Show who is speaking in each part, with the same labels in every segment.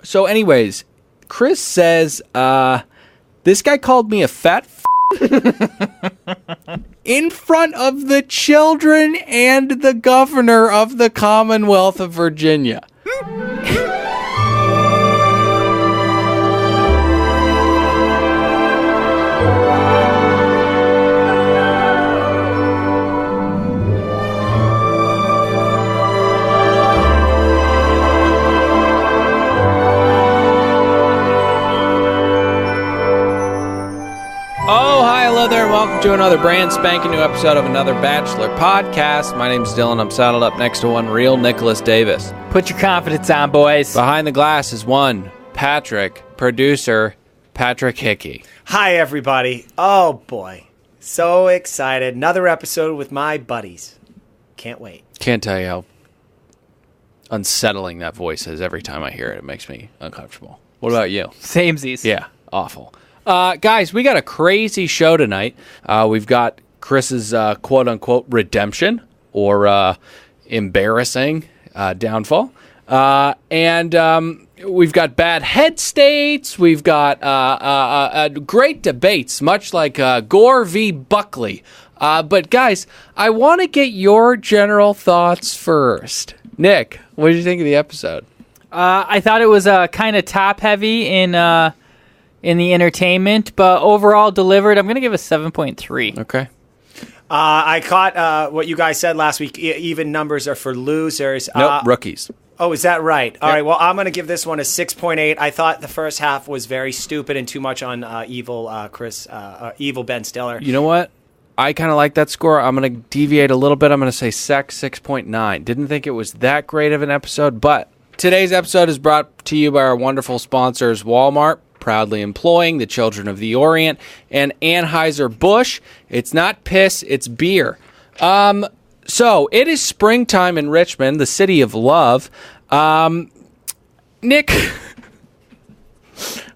Speaker 1: So anyways, Chris says, this guy called me a fat in front of the children and the governor of the Commonwealth of Virginia. Hello there, and welcome to another brand spanking new episode of another Bachelor podcast. My name's Dylan. I'm saddled up next to one real Nicholas Davis.
Speaker 2: Put your confidence on, boys.
Speaker 1: Behind the glass is one Patrick, producer Patrick Hickey.
Speaker 3: Hi, everybody. Oh, boy. So excited. Another episode with my buddies. Can't wait.
Speaker 1: Can't tell you how unsettling that voice is every time I hear it. It makes me uncomfortable. What about you?
Speaker 2: Samesies.
Speaker 1: Yeah, awful. Guys, we got a crazy show tonight. We've got Chris's quote-unquote redemption or embarrassing downfall. And we've got bad head states. We've got great debates, much like Gore v. Buckley. But, guys, I want to get your general thoughts first. Nick, what did you think of the episode?
Speaker 2: I thought it was kind of top-heavy in the entertainment, but overall delivered, I'm going to give a 7.3.
Speaker 1: Okay.
Speaker 3: I caught what you guys said last week. Even numbers are for losers.
Speaker 1: Nope, rookies.
Speaker 3: Oh, is that right? All
Speaker 1: Yep.
Speaker 3: right, well, I'm going to give this one a 6.8. I thought the first half was very stupid and too much on evil Ben Stiller.
Speaker 1: You know what? I kind of like that score. I'm going to deviate a little bit. I'm going to say 6.9. Didn't think it was that great of an episode, but today's episode is brought to you by our wonderful sponsors, Walmart, proudly employing the children of the Orient, and Anheuser-Busch. It's not piss, it's beer. So it is springtime in Richmond, the city of love. Nick,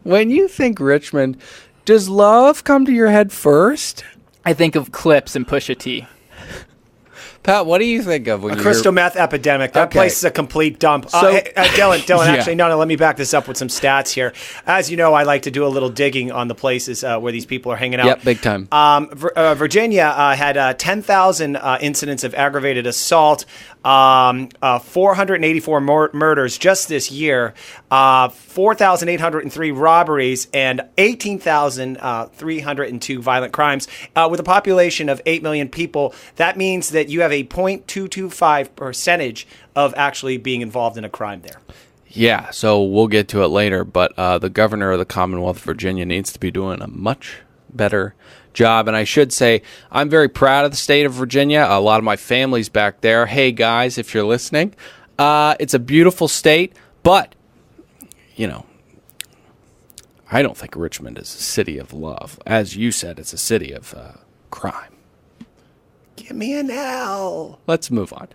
Speaker 1: when you think Richmond, does love come to your head first?
Speaker 2: I think of Clips and Pusha T.
Speaker 1: Pat, what do you think of when
Speaker 3: a crystal meth epidemic? That place is a complete dump.
Speaker 1: So,
Speaker 3: Dylan,
Speaker 1: yeah.
Speaker 3: Actually, no, let me back this up with some stats here. As you know, I like to do a little digging on the places where these people are hanging out.
Speaker 1: Yep, big time.
Speaker 3: Virginia had 10,000 incidents of aggravated assault, 484 murders just this year, 4,803 robberies, and 18,302 violent crimes. With a population of 8 million people, that means that you have a 0.225 percentage of actually being involved in a crime there.
Speaker 1: Yeah, so we'll get to it later, but the governor of the Commonwealth of Virginia needs to be doing a much better job. And I should say, I'm very proud of the state of Virginia. A lot of my family's back there. Hey, guys, if you're listening, it's a beautiful state, but, you know, I don't think Richmond is a city of love. As you said, it's a city of crime.
Speaker 3: Give me an L.
Speaker 1: Let's move on.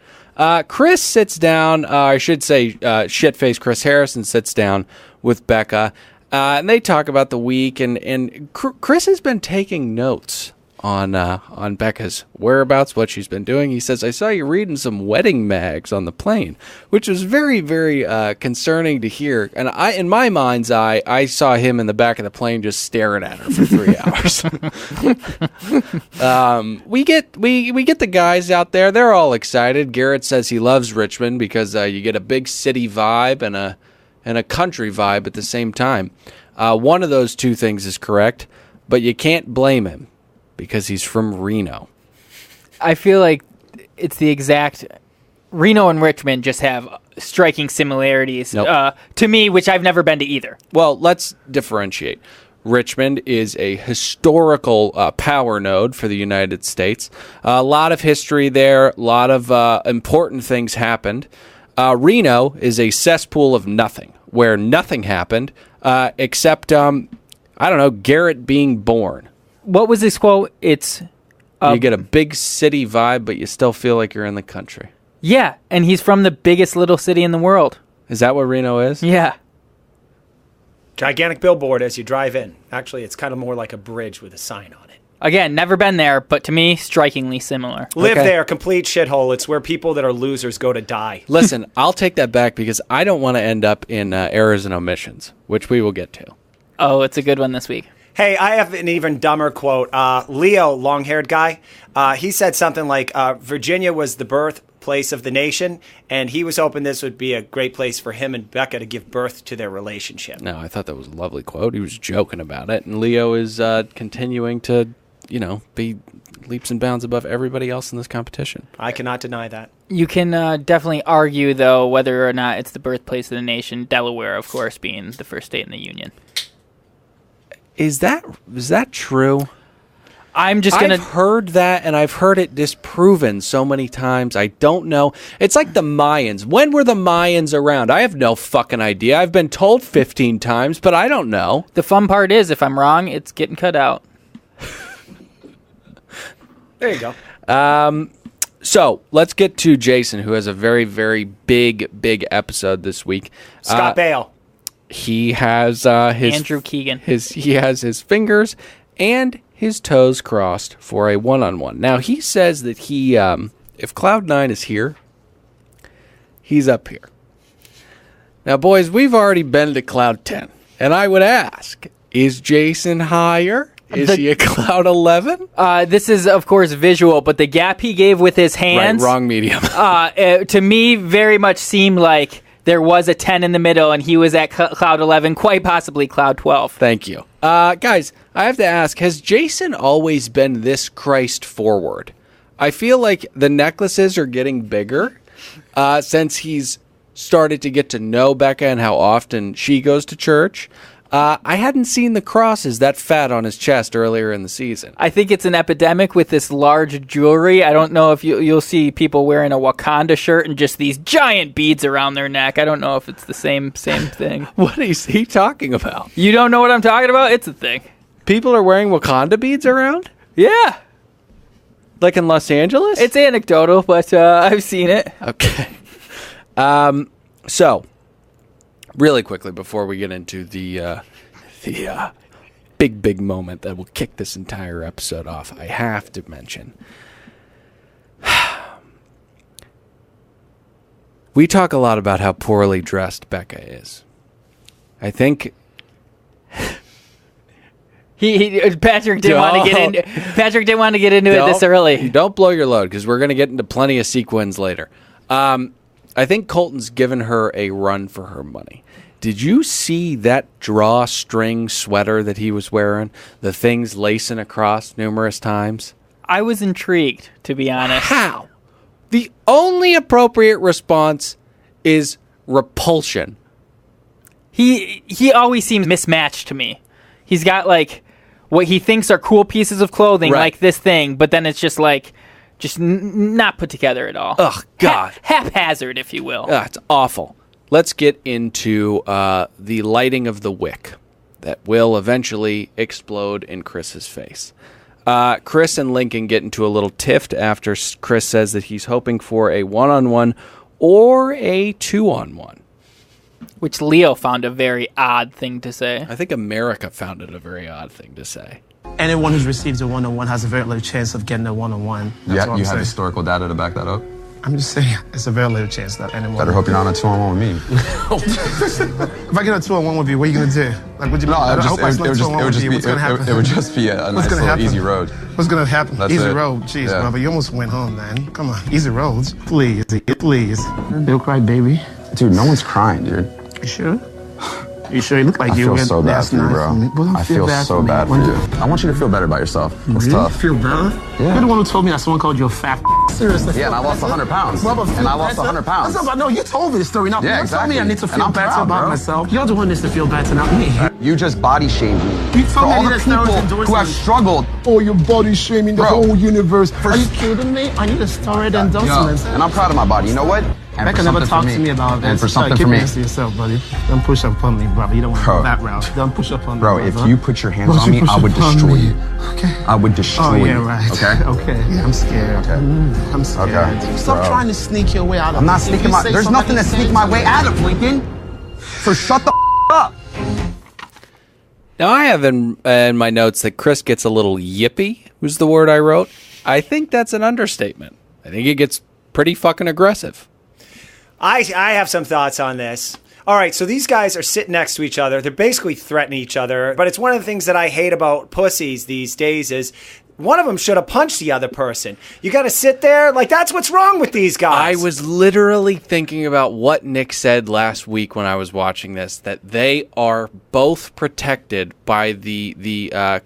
Speaker 1: Chris sits down, I should say shit-faced Chris Harrison sits down with Becca, and they talk about the week, and Chris has been taking notes on Becca's whereabouts, what she's been doing. He says, I saw you reading some wedding mags on the plane, which was very, very concerning to hear. And in my mind's eye, I saw him in the back of the plane just staring at her for 3 hours. We get the guys out there. They're all excited. Garrett says he loves Richmond because you get a big city vibe and a country vibe at the same time. One of those two things is correct, but you can't blame him, because he's from Reno.
Speaker 2: I feel like it's the exact... Reno and Richmond just have striking similarities to me, which I've never been to either.
Speaker 1: Well, let's differentiate. Richmond is a historical power node for the United States. A lot of history there. A lot of important things happened. Reno is a cesspool of nothing, where nothing happened except, Garrett being born.
Speaker 2: What was this quote? It's...
Speaker 1: you get a big city vibe, but you still feel like you're in the country.
Speaker 2: Yeah, and he's from the biggest little city in the world.
Speaker 1: Is that what Reno is?
Speaker 2: Yeah.
Speaker 3: Gigantic billboard as you drive in. Actually, it's kind of more like a bridge with a sign on it.
Speaker 2: Again, never been there, but to me, strikingly similar.
Speaker 3: Live there, complete shithole. It's where people that are losers go to die.
Speaker 1: Listen, I'll take that back because I don't want to end up in errors and omissions, which we will get to.
Speaker 2: Oh, it's a good one this week.
Speaker 3: Hey, I have an even dumber quote. Leo, long-haired guy, he said something like, Virginia was the birthplace of the nation, and he was hoping this would be a great place for him and Becca to give birth to their relationship.
Speaker 1: No, I thought that was a lovely quote. He was joking about it, and Leo is continuing to, be leaps and bounds above everybody else in this competition.
Speaker 3: I cannot deny that.
Speaker 2: You can definitely argue, though, whether or not it's the birthplace of the nation, Delaware, of course, being the first state in the Union.
Speaker 1: Is that true?
Speaker 2: I'm just going to...
Speaker 1: I've heard that, and I've heard it disproven so many times. I don't know. It's like the Mayans. When were the Mayans around? I have no fucking idea. I've been told 15 times, but I don't know.
Speaker 2: The fun part is, if I'm wrong, it's getting cut out.
Speaker 3: There you go.
Speaker 1: So let's get to Jason, who has a very, very big episode this week.
Speaker 3: Scott Bale.
Speaker 1: He has his
Speaker 2: Andrew Keegan.
Speaker 1: He has his fingers and his toes crossed for a one-on-one. Now he says that he, if Cloud9 is here, he's up here. Now, boys, we've already been to Cloud 10, and I would ask: is Jason higher? Is he a Cloud 11?
Speaker 2: This is, of course, visual, but the gap he gave with his hands,
Speaker 1: Right, wrong medium.
Speaker 2: To me, very much seemed like there was a 10 in the middle, and he was at Cloud 11, quite possibly Cloud 12.
Speaker 1: Thank you. Guys, I have to ask, has Jason always been this Christ forward? I feel like the necklaces are getting bigger since he's started to get to know Becca and how often she goes to church. I hadn't seen the crosses that fat on his chest earlier in the season.
Speaker 2: I think it's an epidemic with this large jewelry. I don't know if you'll see people wearing a Wakanda shirt and just these giant beads around their neck. I don't know if it's the same thing.
Speaker 1: What is he talking about?
Speaker 2: You don't know what I'm talking about? It's a thing.
Speaker 1: People are wearing Wakanda beads around?
Speaker 2: Yeah.
Speaker 1: Like in Los Angeles?
Speaker 2: It's anecdotal, but I've seen it.
Speaker 1: Okay. So, really quickly before we get into the big moment that will kick this entire episode off, I have to mention we talk a lot about how poorly dressed Becca is. I think
Speaker 2: Patrick didn't want to get into it this early.
Speaker 1: Don't blow your load because we're going to get into plenty of sequins later. I think Colton's given her a run for her money. Did you see that drawstring sweater that he was wearing? The things lacing across numerous times?
Speaker 2: I was intrigued, to be honest.
Speaker 1: How? The only appropriate response is repulsion.
Speaker 2: He always seems mismatched to me. He's got, like, what he thinks are cool pieces of clothing,
Speaker 1: right,
Speaker 2: like this thing, but then it's just like... not put together at all.
Speaker 1: Ugh, God.
Speaker 2: Haphazard, if you will.
Speaker 1: It's awful. Let's get into the lighting of the wick that will eventually explode in Chris's face. Chris and Lincoln get into a little tiff after Chris says that he's hoping for a one-on-one or a two-on-one.
Speaker 2: Which Leo found a very odd thing to say.
Speaker 1: I think America found it a very odd thing to say.
Speaker 4: Anyone who receives a one-on-one has a very little chance of getting a one-on-one.
Speaker 5: Yeah, you have historical data to back that up?
Speaker 4: I'm just saying, it's a very little chance that anyone...
Speaker 5: Better hope you're not on a two-on-one with me.
Speaker 4: If I get a two-on-one with you, what are you going to do? Like, would you...
Speaker 5: No,
Speaker 4: I hope I slip two-on-one with you. What's going to happen?
Speaker 5: It would just be a nice little easy road.
Speaker 4: What's going to happen?
Speaker 5: That's
Speaker 4: easy
Speaker 5: it.
Speaker 4: road. Jeez, brother, you almost went home, man. Come on, easy roads. Please. Don't cry, baby.
Speaker 5: Dude, no one's crying, dude.
Speaker 4: You sure? You sure? You look like
Speaker 5: I
Speaker 4: you
Speaker 5: feel
Speaker 4: went
Speaker 5: so bad for you, bro. I feel so bad for you. I want you to feel better about yourself. It's tough.
Speaker 4: Feel better?
Speaker 5: Yeah.
Speaker 4: You're the one who told me that someone called you a fat. Seriously.
Speaker 5: Yeah, and I lost 100 pounds. And I lost 100 pounds.
Speaker 4: No, you told me the story. Now,
Speaker 5: Yeah,
Speaker 4: you
Speaker 5: exactly.
Speaker 4: told me I need to
Speaker 5: And
Speaker 4: feel
Speaker 5: I'm
Speaker 4: better
Speaker 5: proud,
Speaker 4: about
Speaker 5: bro.
Speaker 4: myself. You're the one who needs to feel better, not me.
Speaker 5: You just body shamed me.
Speaker 4: You
Speaker 5: For
Speaker 4: told me
Speaker 5: all
Speaker 4: I
Speaker 5: the
Speaker 4: need to start
Speaker 5: people who have
Speaker 4: endorsing.
Speaker 5: struggled.
Speaker 4: Oh, you're body shaming the
Speaker 5: Bro.
Speaker 4: whole universe. Are you kidding me? I need a steroid endorsement.
Speaker 5: And I'm proud of my body. You know what? And
Speaker 4: Becca
Speaker 5: for
Speaker 4: never
Speaker 5: something for
Speaker 4: talked to me about this.
Speaker 5: And for something
Speaker 4: keep
Speaker 5: for me.
Speaker 4: hands to yourself, buddy. Don't push up on me, brother. You don't want to
Speaker 5: Bro.
Speaker 4: go that route. Don't push up on me,
Speaker 5: Bro,
Speaker 4: brother.
Speaker 5: if you put your hands
Speaker 4: Don't
Speaker 5: on
Speaker 4: you
Speaker 5: me,
Speaker 4: push
Speaker 5: I would
Speaker 4: up on
Speaker 5: destroy
Speaker 4: me.
Speaker 5: you.
Speaker 4: Okay.
Speaker 5: I would destroy you.
Speaker 4: Oh, yeah, right.
Speaker 5: Okay?
Speaker 4: Okay. Yeah, I'm scared.
Speaker 5: Okay.
Speaker 4: I'm scared.
Speaker 5: Okay.
Speaker 4: Stop
Speaker 5: Bro.
Speaker 4: trying to sneak your way out of
Speaker 5: I'm not
Speaker 4: this. If
Speaker 5: sneaking
Speaker 4: you
Speaker 5: my...
Speaker 4: say
Speaker 5: There's nothing to
Speaker 4: somebody
Speaker 5: sneak
Speaker 4: says
Speaker 5: my way
Speaker 4: something-
Speaker 5: out of, Lincoln. So shut the up.
Speaker 1: Now, I have in my notes that Chris gets a little yippy, was the word I wrote. I think that's an understatement. I think he gets pretty fucking aggressive.
Speaker 3: I have some thoughts on this. All right, so these guys are sitting next to each other. They're basically threatening each other. But it's one of the things that I hate about pussies these days is one of them should have punched the other person. You got to sit there? Like, that's what's wrong with these guys.
Speaker 1: I was literally thinking about what Nick said last week when I was watching this, that they are both protected by the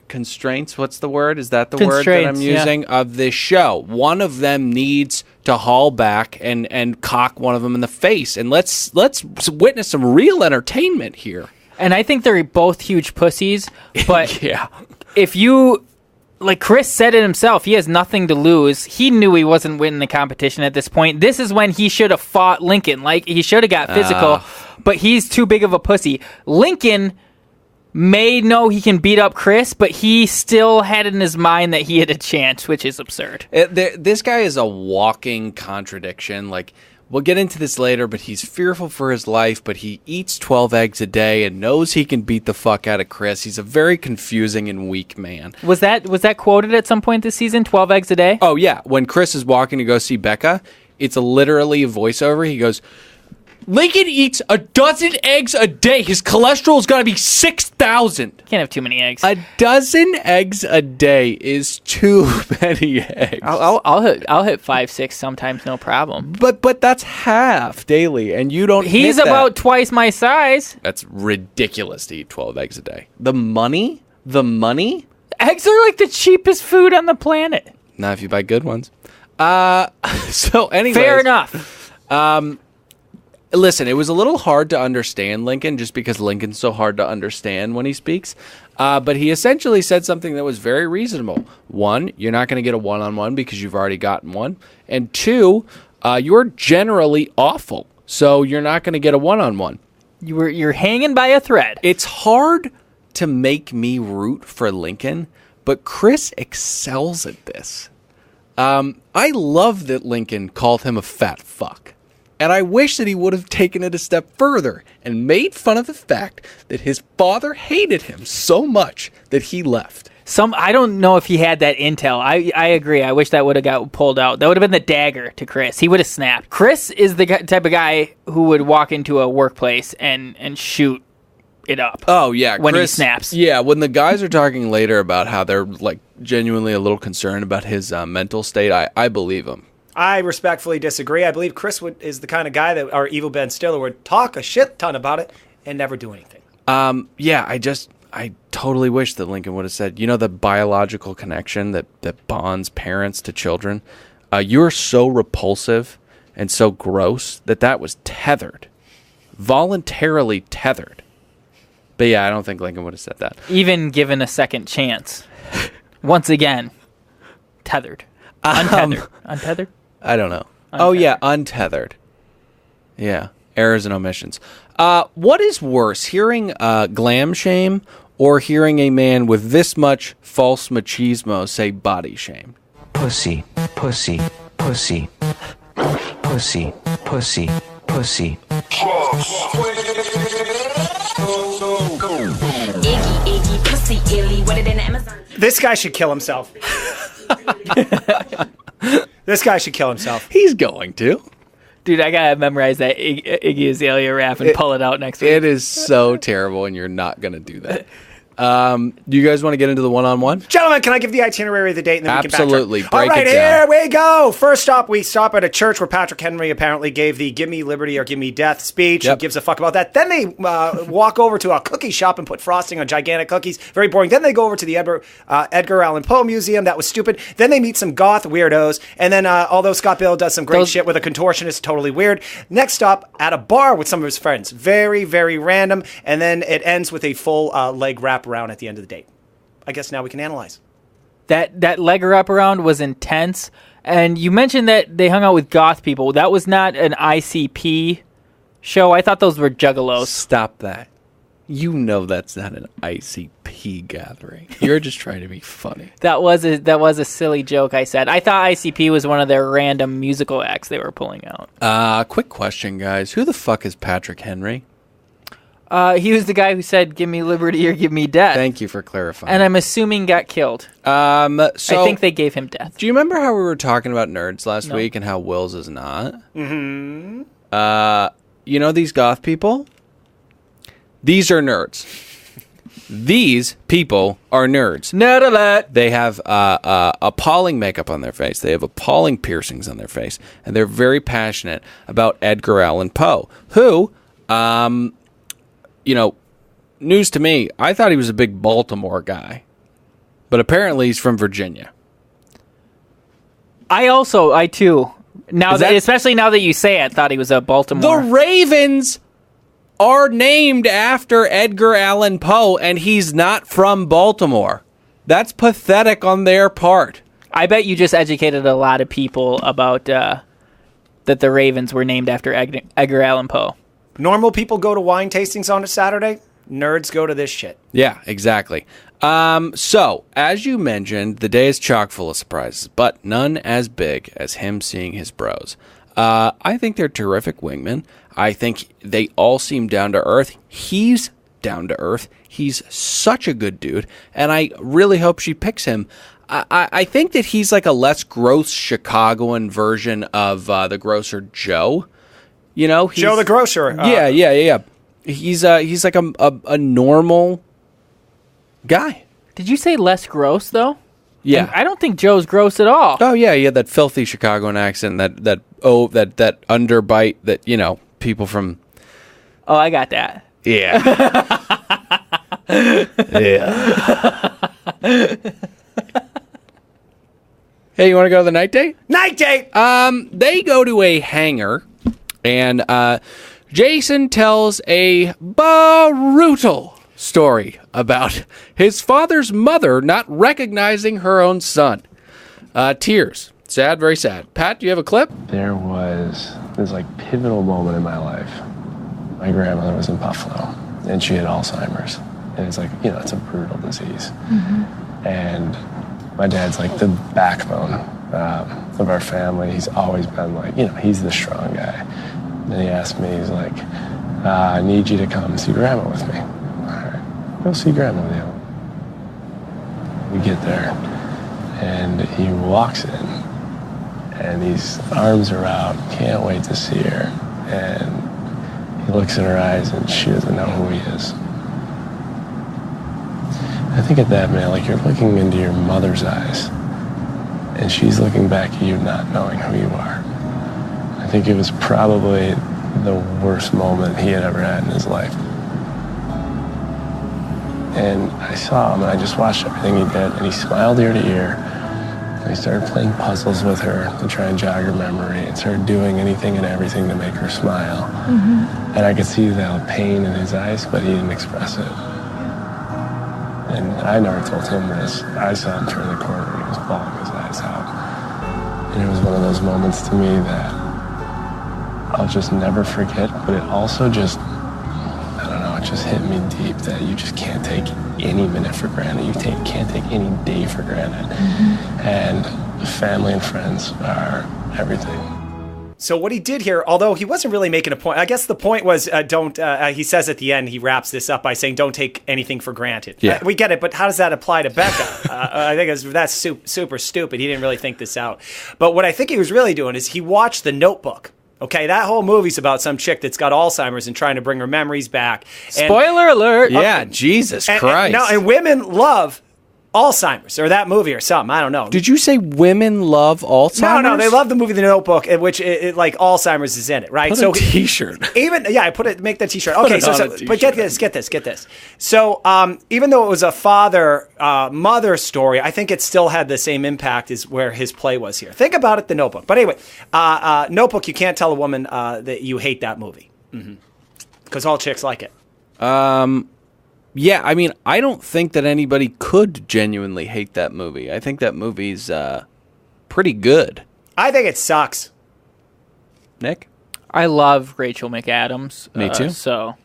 Speaker 1: constraints. What's the word? Is that the word that I'm using? Yeah. Of this show. One of them needs to haul back and cock one of them in the face. And let's witness some real entertainment here.
Speaker 2: And I think they're both huge pussies. But
Speaker 1: yeah.
Speaker 2: If you... Like Chris said it himself, he has nothing to lose. He knew he wasn't winning the competition at this point. This is when he should have fought Lincoln. Like, he should have got physical, but he's too big of a pussy. Lincoln may know he can beat up Chris, but he still had it in his mind that he had a chance, which is absurd.
Speaker 1: This guy is a walking contradiction. Like, we'll get into this later, but he's fearful for his life, but he eats 12 eggs a day and knows he can beat the fuck out of Chris. He's a very confusing and weak man.
Speaker 2: Was that quoted at some point this season, 12 eggs a day?
Speaker 1: Oh, yeah. When Chris is walking to go see Becca, it's literally a voiceover. He goes, Lincoln eats 12 eggs a day. His cholesterol's got to be 6,000.
Speaker 2: Can't have too many eggs.
Speaker 1: 12 eggs a day is too many eggs.
Speaker 2: I'll hit 5, 6 sometimes, no problem.
Speaker 1: But that's half daily, and you don't.
Speaker 2: He's
Speaker 1: hit
Speaker 2: about twice my size.
Speaker 1: That's ridiculous to eat 12 eggs a day. The money.
Speaker 2: Eggs are like the cheapest food on the planet.
Speaker 1: Not if you buy good ones. So anyway,
Speaker 2: fair enough.
Speaker 1: Listen, it was a little hard to understand Lincoln just because Lincoln's so hard to understand when he speaks. But he essentially said something that was very reasonable. One, you're not going to get a one-on-one because you've already gotten one. And two, you're generally awful. So you're not going to get a one-on-one.
Speaker 2: You're hanging by a thread.
Speaker 1: It's hard to make me root for Lincoln, but Chris excels at this. I love that Lincoln called him a fat fuck. And I wish that he would have taken it a step further and made fun of the fact that his father hated him so much that he left.
Speaker 2: I don't know if he had that intel. I agree. I wish that would have got pulled out. That would have been the dagger to Chris. He would have snapped. Chris is the type of guy who would walk into a workplace and shoot it up.
Speaker 1: Oh, yeah.
Speaker 2: When Chris, he snaps.
Speaker 1: Yeah, when the guys are talking later about how they're like genuinely a little concerned about his mental state, I believe him.
Speaker 3: I respectfully disagree. I believe Chris is the kind of guy that our evil Ben Stiller would talk a shit ton about it and never do anything.
Speaker 1: Yeah, I totally wish that Lincoln would have said, the biological connection that bonds parents to children. You're so repulsive and so gross that was tethered, voluntarily tethered. But yeah, I don't think Lincoln would have said that.
Speaker 2: Even given a second chance. Once again, tethered. Untethered. Untethered?
Speaker 1: I don't know.
Speaker 2: Untethered.
Speaker 1: Oh, yeah, untethered. Yeah, errors and omissions. What is worse, hearing glam shame or hearing a man with this much false machismo say body shame?
Speaker 6: Pussy, pussy, pussy, pussy, pussy, pussy.
Speaker 3: Iggy, pussy, illy, wetter than Amazon. This guy should kill himself. This guy should kill himself.
Speaker 1: He's going to.
Speaker 2: Dude, I gotta memorize that Iggy Azalea rap and pull it out next week.
Speaker 1: It is so terrible, and you're not gonna do that. Do you guys want to get into the one-on-one?
Speaker 3: Gentlemen, can I give the itinerary of the date and then
Speaker 1: Absolutely.
Speaker 3: we can backtrack? All right, here we go. First up, we stop at a church where Patrick Henry apparently gave the "Give me liberty or give me death" speech.
Speaker 1: Yep.
Speaker 3: Who gives a fuck about that? Then they walk over to a cookie shop and put frosting on gigantic cookies. Very boring. Then they go over to the Edgar Allan Poe Museum. That was stupid. Then they meet some goth weirdos. And then although Scott Bill does some great shit with a contortionist, totally weird. Next stop, at a bar with some of his friends. Very, very random. And then it ends with a full leg wrap around at the end of the date. I guess now we can analyze.
Speaker 2: That leg wraparound was intense. And you mentioned that they hung out with goth people. That was not an ICP show. I thought those were juggalos.
Speaker 1: Stop that. You know that's not an ICP gathering. You're just trying to be funny.
Speaker 2: That was a silly joke I said. I thought ICP was one of their random musical acts they were pulling out.
Speaker 1: Quick question, guys. Who the fuck is Patrick Henry?
Speaker 2: He was the guy who said, "Give me liberty or give me death."
Speaker 1: Thank you for clarifying.
Speaker 2: And I'm assuming got killed.
Speaker 1: So
Speaker 2: I think they gave him death.
Speaker 1: Do you remember how we were talking about nerds last
Speaker 2: No.
Speaker 1: week and how Will's is not?
Speaker 3: Mm-hmm.
Speaker 1: You know these goth people? These are nerds. These people are nerds.
Speaker 2: Nerd alert.
Speaker 1: They have appalling makeup on their face. They have appalling piercings on their face. And they're very passionate about Edgar Allan Poe, who, news to me, I thought he was a big Baltimore guy. But apparently he's from Virginia.
Speaker 2: I too. Now, especially now that you say it, I thought he was a Baltimore.
Speaker 1: The Ravens are named after Edgar Allan Poe, and he's not from Baltimore. That's pathetic on their part.
Speaker 2: I bet you just educated a lot of people about that the Ravens were named after Edgar Allan Poe.
Speaker 3: Normal people go to wine tastings on a Saturday. Nerds go to this shit.
Speaker 1: Yeah, exactly. So, as you mentioned, the day is chock full of surprises, but none as big as him seeing his bros. I think they're terrific wingmen. I think they all seem down to earth. He's down to earth. He's such a good dude, and I really hope she picks him. I think that he's like a less gross Chicagoan version of the grocer Joe. You know,
Speaker 3: Joe the grocer.
Speaker 1: Yeah. He's like a normal guy.
Speaker 2: Did you say less gross though?
Speaker 1: Yeah.
Speaker 2: And I don't think Joe's gross at all.
Speaker 1: Oh yeah, he had that filthy Chicagoan accent, that underbite that, people from.
Speaker 2: Oh, I got that.
Speaker 1: Yeah. Yeah. Hey, you want to go to the night date?
Speaker 3: Night date!
Speaker 1: They go to a hangar, and Jason tells a brutal story about his father's mother not recognizing her own son. Tears. Sad, very sad. Pat, do you have a clip?
Speaker 7: There was this pivotal moment in my life. My grandmother was in Buffalo, and she had Alzheimer's. And it's it's a brutal disease. Mm-hmm. And my dad's the backbone of our family. He's always been he's the strong guy. And he asked me, he's I need you to come see Grandma with me. All right, go see Grandma with you. We get there, and he walks in, and his arms are out, can't wait to see her. And he looks in her eyes, and she doesn't know who he is. I think at that minute, you're looking into your mother's eyes, and she's looking back at you not knowing who you are. I think it was probably the worst moment he had ever had in his life. And I saw him, and I just watched everything he did, and he smiled ear to ear, and he started playing puzzles with her to try and jog her memory, and started doing anything and everything to make her smile. Mm-hmm. And I could see the pain in his eyes, but he didn't express it. And I never told him this. I saw him turn the corner and he was bawling his eyes out. And it was one of those moments to me that I'll just never forget, but it also just, it just hit me deep that you just can't take any minute for granted. You can't take any day for granted. Mm-hmm. And family and friends are everything.
Speaker 3: So what he did here, although he wasn't really making a point, I guess the point was he says at the end, he wraps this up by saying, don't take anything for granted.
Speaker 1: Yeah.
Speaker 3: We get it, but how does that apply to Becca? I think that's super stupid. He didn't really think this out. But what I think he was really doing is he watched The Notebook. Okay, that whole movie's about some chick that's got Alzheimer's and trying to bring her memories back.
Speaker 2: Spoiler alert!
Speaker 1: Yeah, Jesus Christ.
Speaker 3: And women love Alzheimer's, or that movie, or something. I don't know.
Speaker 1: Did you say women love Alzheimer's?
Speaker 3: No, they love the movie The Notebook, in which Alzheimer's is in it, right?
Speaker 1: Put a t-shirt.
Speaker 3: Make that t-shirt. Okay, but get this. So, even though it was a father-mother story, I think it still had the same impact as where his play was here. Think about it, The Notebook. But anyway, Notebook, you can't tell a woman that you hate that movie. Because all chicks like it.
Speaker 1: Yeah, I mean, I don't think that anybody could genuinely hate that movie. I think that movie's pretty good.
Speaker 3: I think it sucks.
Speaker 1: Nick?
Speaker 2: I love Rachel McAdams.
Speaker 1: Me too.
Speaker 2: So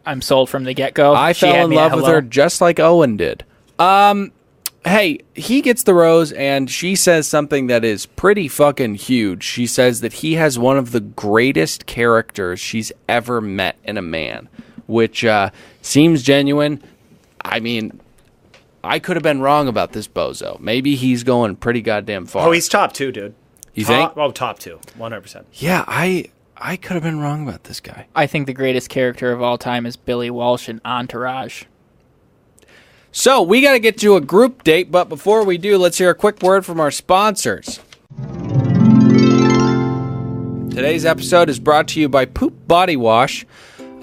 Speaker 2: I'm sold from the get-go.
Speaker 1: I fell in love with her just like Owen did. Hey, he gets the rose, and she says something that is pretty fucking huge. She says that he has one of the greatest characters she's ever met in a man. which seems genuine. I mean, I could have been wrong about this bozo. Maybe he's going pretty goddamn far.
Speaker 3: Oh, he's top 2, dude.
Speaker 1: You think?
Speaker 3: Oh, top 2, 100%.
Speaker 1: Yeah, I could have been wrong about this guy.
Speaker 2: I think the greatest character of all time is Billy Walsh in Entourage.
Speaker 1: So we got to get to a group date, but before we do, let's hear a quick word from our sponsors. Today's episode is brought to you by Poop Body Wash.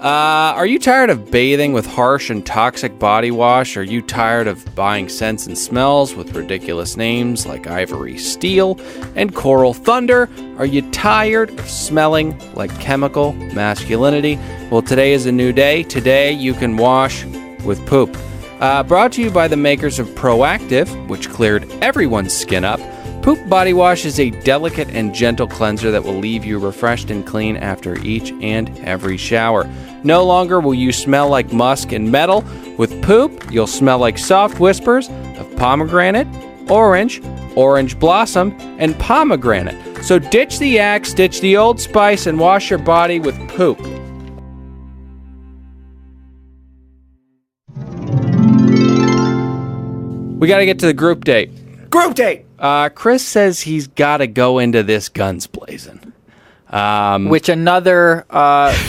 Speaker 1: Are you tired of bathing with harsh and toxic body wash? Are you tired of buying scents and smells with ridiculous names like Ivory Steel and Coral Thunder? Are you tired of smelling like chemical masculinity? Well, today is a new day. Today you can wash with poop. Brought to you by the makers of Proactive, which cleared everyone's skin up. Poop Body Wash is a delicate and gentle cleanser that will leave you refreshed and clean after each and every shower. No longer will you smell like musk and metal. With poop, you'll smell like soft whispers of pomegranate, orange blossom, and pomegranate. So ditch the axe, ditch the Old Spice, and wash your body with poop. We got to get to the group date.
Speaker 3: Group date!
Speaker 1: Chris says he's got to go into this guns blazing.
Speaker 2: Which another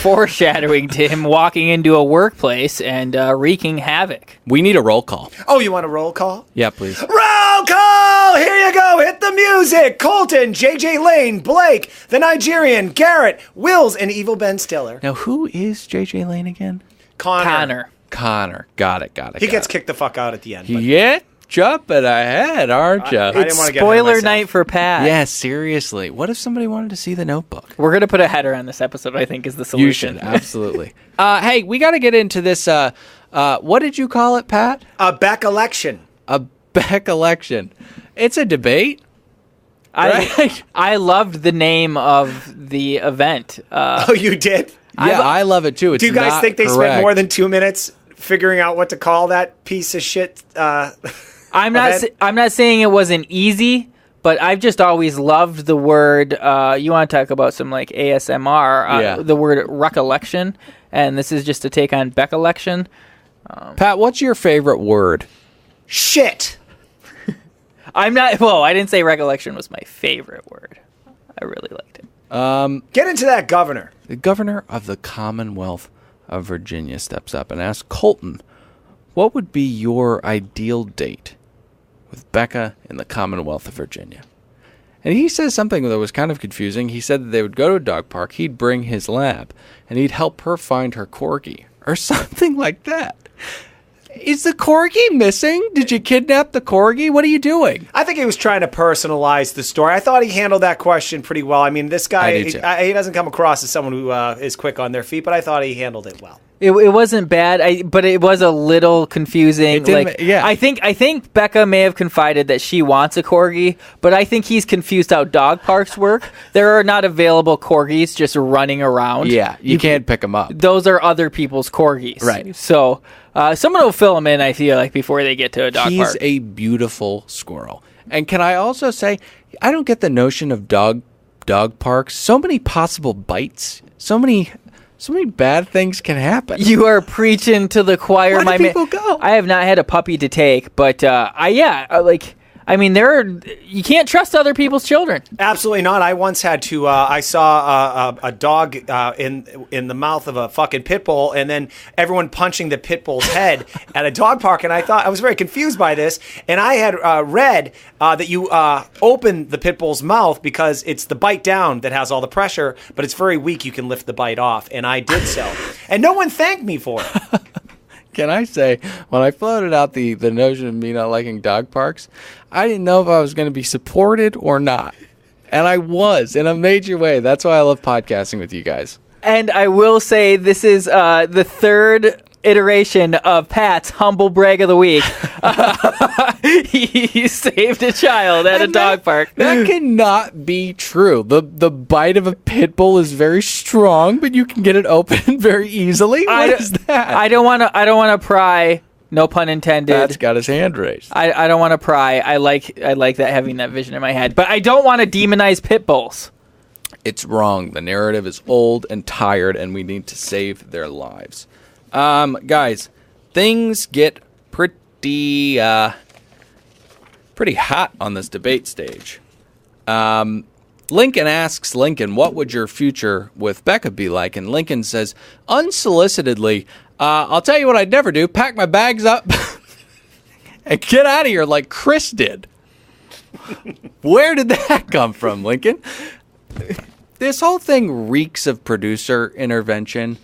Speaker 2: foreshadowing to him walking into a workplace and wreaking havoc.
Speaker 1: We need a roll call.
Speaker 3: Oh, you want a roll call?
Speaker 1: Yeah, please.
Speaker 3: Roll call! Here you go. Hit the music. Colton, JJ Lane, Blake, the Nigerian, Garrett, Wills, and Evil Ben Stiller.
Speaker 1: Now, who is JJ Lane again?
Speaker 3: Connor.
Speaker 1: Got it.
Speaker 3: He gets kicked the fuck out at the end. But
Speaker 1: Yeah, jumping ahead, aren't you?
Speaker 3: I didn't want to get
Speaker 2: Spoiler
Speaker 3: ahead of myself.
Speaker 2: night for Pat.
Speaker 1: Yeah, seriously. What if somebody wanted to see The Notebook?
Speaker 2: We're going to put a header on this episode, I think, is the solution.
Speaker 1: You should, absolutely. Hey, we got to get into this. What did you call it, Pat?
Speaker 3: A Beck election.
Speaker 1: A Beck election. It's a debate. Right?
Speaker 2: I loved the name of the event.
Speaker 3: Oh, you did?
Speaker 1: Yeah, I love it too. It's
Speaker 3: Do you guys
Speaker 1: not
Speaker 3: think they spent
Speaker 1: correct.
Speaker 3: more than 2 minutes figuring out what to call that piece of shit?
Speaker 2: I'm not saying it wasn't easy, but I've just always loved the word. You want to talk about some like ASMR? The word recollection, and this is just a take on Beck election.
Speaker 1: Pat, what's your favorite word?
Speaker 3: Shit.
Speaker 2: I'm not. Well, I didn't say recollection was my favorite word. I really liked it.
Speaker 3: Get into that governor.
Speaker 1: The governor of the Commonwealth of Virginia steps up and asks Colton, what would be your ideal date with Becca in the Commonwealth of Virginia? And he says something that was kind of confusing. He said that they would go to a dog park, he'd bring his lab, and he'd help her find her corgi, or something like that. Is the corgi missing? Did you kidnap the corgi? What are you doing?
Speaker 3: I think he was trying to personalize the story. I thought he handled that question pretty well. I mean, this guy,
Speaker 1: I do too.
Speaker 3: he doesn't come across as someone who is quick on their feet, but I thought he handled it well.
Speaker 2: It wasn't bad, but it was a little confusing.
Speaker 1: Yeah.
Speaker 2: I think Becca may have confided that she wants a corgi, but I think he's confused how dog parks work. There are not available corgis just running around.
Speaker 1: Yeah, you can't pick them up.
Speaker 2: Those are other people's corgis.
Speaker 1: Right.
Speaker 2: So someone will fill them in, I feel like, before they get to a dog park.
Speaker 1: He's a beautiful squirrel. And can I also say, I don't get the notion of dog parks. So many possible bites. So many bad things can happen.
Speaker 2: You are preaching to the choir,
Speaker 1: Where do
Speaker 2: my man.
Speaker 1: people go?
Speaker 2: I have not had a puppy to take, but you can't trust other people's children.
Speaker 3: Absolutely not. I once had to. I saw a dog in the mouth of a fucking pit bull, and then everyone punching the pit bull's head at a dog park. And I was very confused by this. And I had read that you open the pit bull's mouth because it's the bite down that has all the pressure, but it's very weak. You can lift the bite off, and I did so. And no one thanked me for it.
Speaker 1: Can I say, when I floated out the notion of me not liking dog parks, I didn't know if I was going to be supported or not. And I was, in a major way. That's why I love podcasting with you guys.
Speaker 2: And I will say this is the third iteration of Pat's Humble Brag of the Week. He saved a child at a dog park.
Speaker 1: That cannot be true. The bite of a pit bull is very strong, but you can get it open very easily. What is that?
Speaker 2: I don't want to pry. No pun intended.
Speaker 1: Pat's got his hand raised.
Speaker 2: I don't want to pry. I like that, having that vision in my head. But I don't want to demonize pit bulls.
Speaker 1: It's wrong. The narrative is old and tired, and we need to save their lives. Guys, things get pretty hot on this debate stage. Lincoln asks Lincoln, what would your future with Becca be like? And Lincoln says, unsolicitedly, I'll tell you what I'd never do, pack my bags up and get out of here like Chris did. Where did that come from, Lincoln? This whole thing reeks of producer intervention.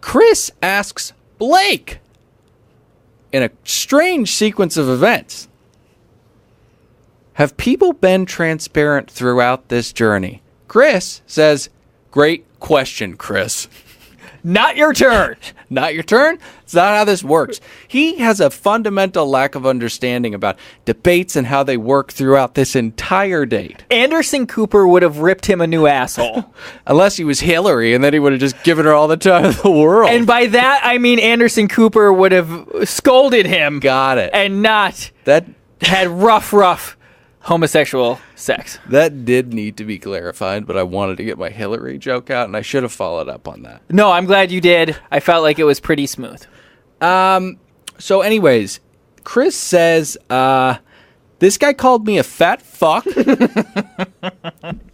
Speaker 1: Chris asks Blake in a strange sequence of events, have people been transparent throughout this journey? Chris says, great question, Chris.
Speaker 2: Not your turn.
Speaker 1: Not your turn? It's not how this works. He has a fundamental lack of understanding about debates and how they work throughout this entire date.
Speaker 2: Anderson Cooper would have ripped him a new asshole.
Speaker 1: Unless he was Hillary, and then he would have just given her all the time of the world.
Speaker 2: And by that, I mean Anderson Cooper would have scolded him.
Speaker 1: Got it.
Speaker 2: And not
Speaker 1: that
Speaker 2: had rough homosexual sex.
Speaker 1: That did need to be clarified, but I wanted to get my Hillary joke out, and I should have followed up on that.
Speaker 2: No, I'm glad you did. I felt like it was pretty smooth.
Speaker 1: So anyways, Chris says, this guy called me a fat fuck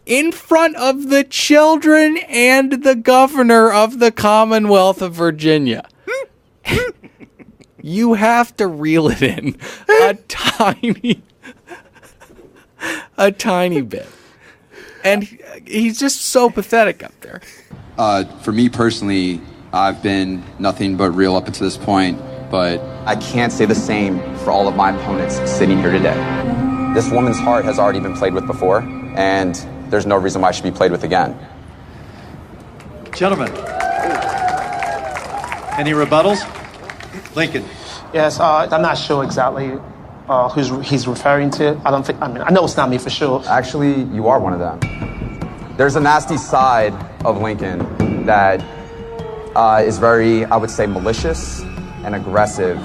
Speaker 1: in front of the children and the governor of the Commonwealth of Virginia. You have to reel it in a tiny bit. And he's just so pathetic up there.
Speaker 5: For me personally, I've been nothing but real up until this point, but I can't say the same for all of my opponents sitting here today. This woman's heart has already been played with before, and there's no reason why it should be played with again.
Speaker 8: Gentlemen, any rebuttals? Lincoln.
Speaker 9: Yes, I'm not sure exactly who he's referring to. I know it's not me for sure.
Speaker 5: Actually, you are one of them. There's a nasty side of Lincoln that is very, I would say, malicious and aggressive.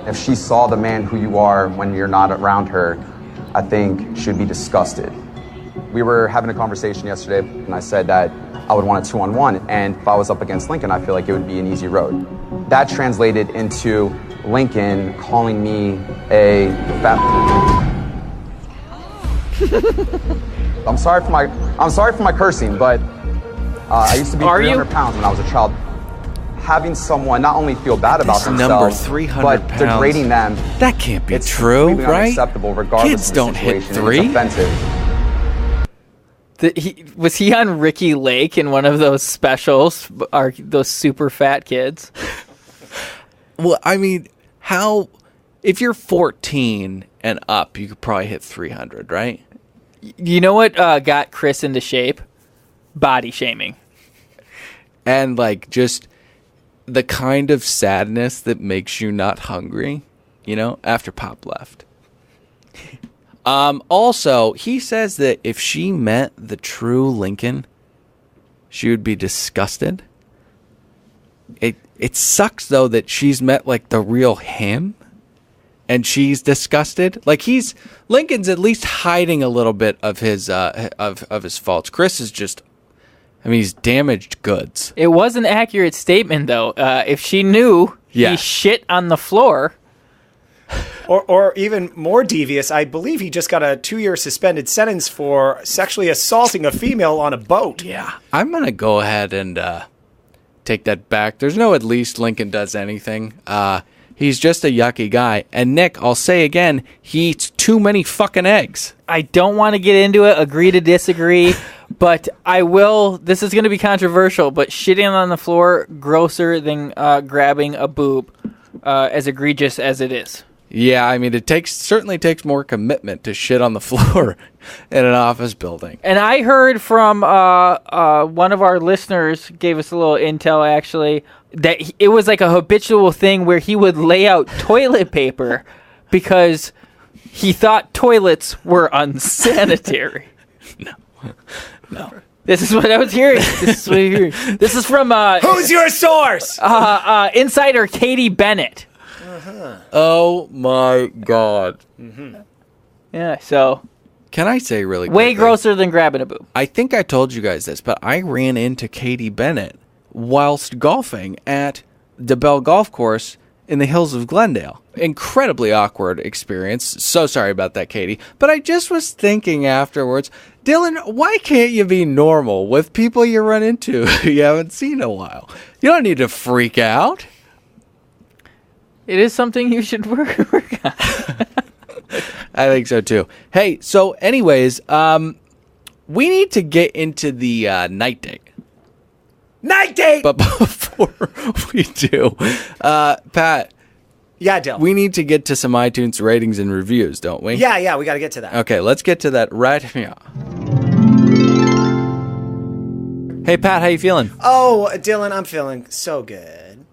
Speaker 5: If she saw the man who you are when you're not around her, I think she'd be disgusted. We were having a conversation yesterday, and I said that I would want a 2-on-1, and if I was up against Lincoln, I feel like it would be an easy road. That translated into Lincoln calling me a fat. I'm sorry for my cursing, but I used to be 300 pounds when I was a child. Having someone not only feel bad about themselves, but degrading them.
Speaker 1: That can't be true,
Speaker 5: completely
Speaker 1: right?
Speaker 5: Unacceptable, regardless
Speaker 1: Kids
Speaker 5: of the
Speaker 1: don't hit
Speaker 5: situation.
Speaker 1: 3.
Speaker 5: It's offensive.
Speaker 2: Was he on Ricky Lake in one of those specials? Are those super fat kids?
Speaker 1: Well, I mean, if you're 14 and up, you could probably hit 300, right?
Speaker 2: You know what got Chris into shape? Body shaming.
Speaker 1: And like just the kind of sadness that makes you not hungry, after Pop left. Also, he says that if she met the true Lincoln, she would be disgusted. It sucks though that she's met like the real him and she's disgusted. Like Lincoln's at least hiding a little bit of his of his faults. Chris is just, he's damaged goods.
Speaker 2: It was an accurate statement though. If she knew he shit on the floor.
Speaker 3: Or even more devious, I believe he just got a 2-year suspended sentence for sexually assaulting a female on a boat.
Speaker 1: Yeah. I'm going to go ahead and take that back. There's no at least Lincoln does anything. He's just a yucky guy. And Nick, I'll say again, he eats too many fucking eggs.
Speaker 2: I don't want to get into it, agree to disagree, but I will. This is going to be controversial, but shitting on the floor, grosser than grabbing a boob, as egregious as it is.
Speaker 1: Yeah, it certainly takes more commitment to shit on the floor in an office building.
Speaker 2: And I heard from one of our listeners, gave us a little intel actually, that it was like a habitual thing where he would lay out toilet paper because he thought toilets were unsanitary. No. This is what I was hearing. This is from
Speaker 3: Who's your source?
Speaker 2: Insider Katie Bennett.
Speaker 3: Uh-huh.
Speaker 1: Oh my God.
Speaker 3: Mm-hmm.
Speaker 2: Yeah, so.
Speaker 1: Can I say really quickly?
Speaker 2: Way grosser than grabbing a boob.
Speaker 1: I think I told you guys this, but I ran into Katie Bennett whilst golfing at DeBell Golf Course in the hills of Glendale. Incredibly awkward experience. So sorry about that, Katie. But I just was thinking afterwards, Dylan, why can't you be normal with people you run into you haven't seen in a while? You don't need to freak out.
Speaker 2: It is something you should work on.
Speaker 1: I think so too. Hey, so anyways, we need to get into the night date.
Speaker 3: Night date!
Speaker 1: But before we do, Pat.
Speaker 3: Yeah, Dill.
Speaker 1: We need to get to some iTunes ratings and reviews, don't we?
Speaker 3: Yeah, we got to get to that.
Speaker 1: Okay, let's get to that right now. Hey, Pat, how you feeling?
Speaker 3: Oh, Dylan, I'm feeling so good.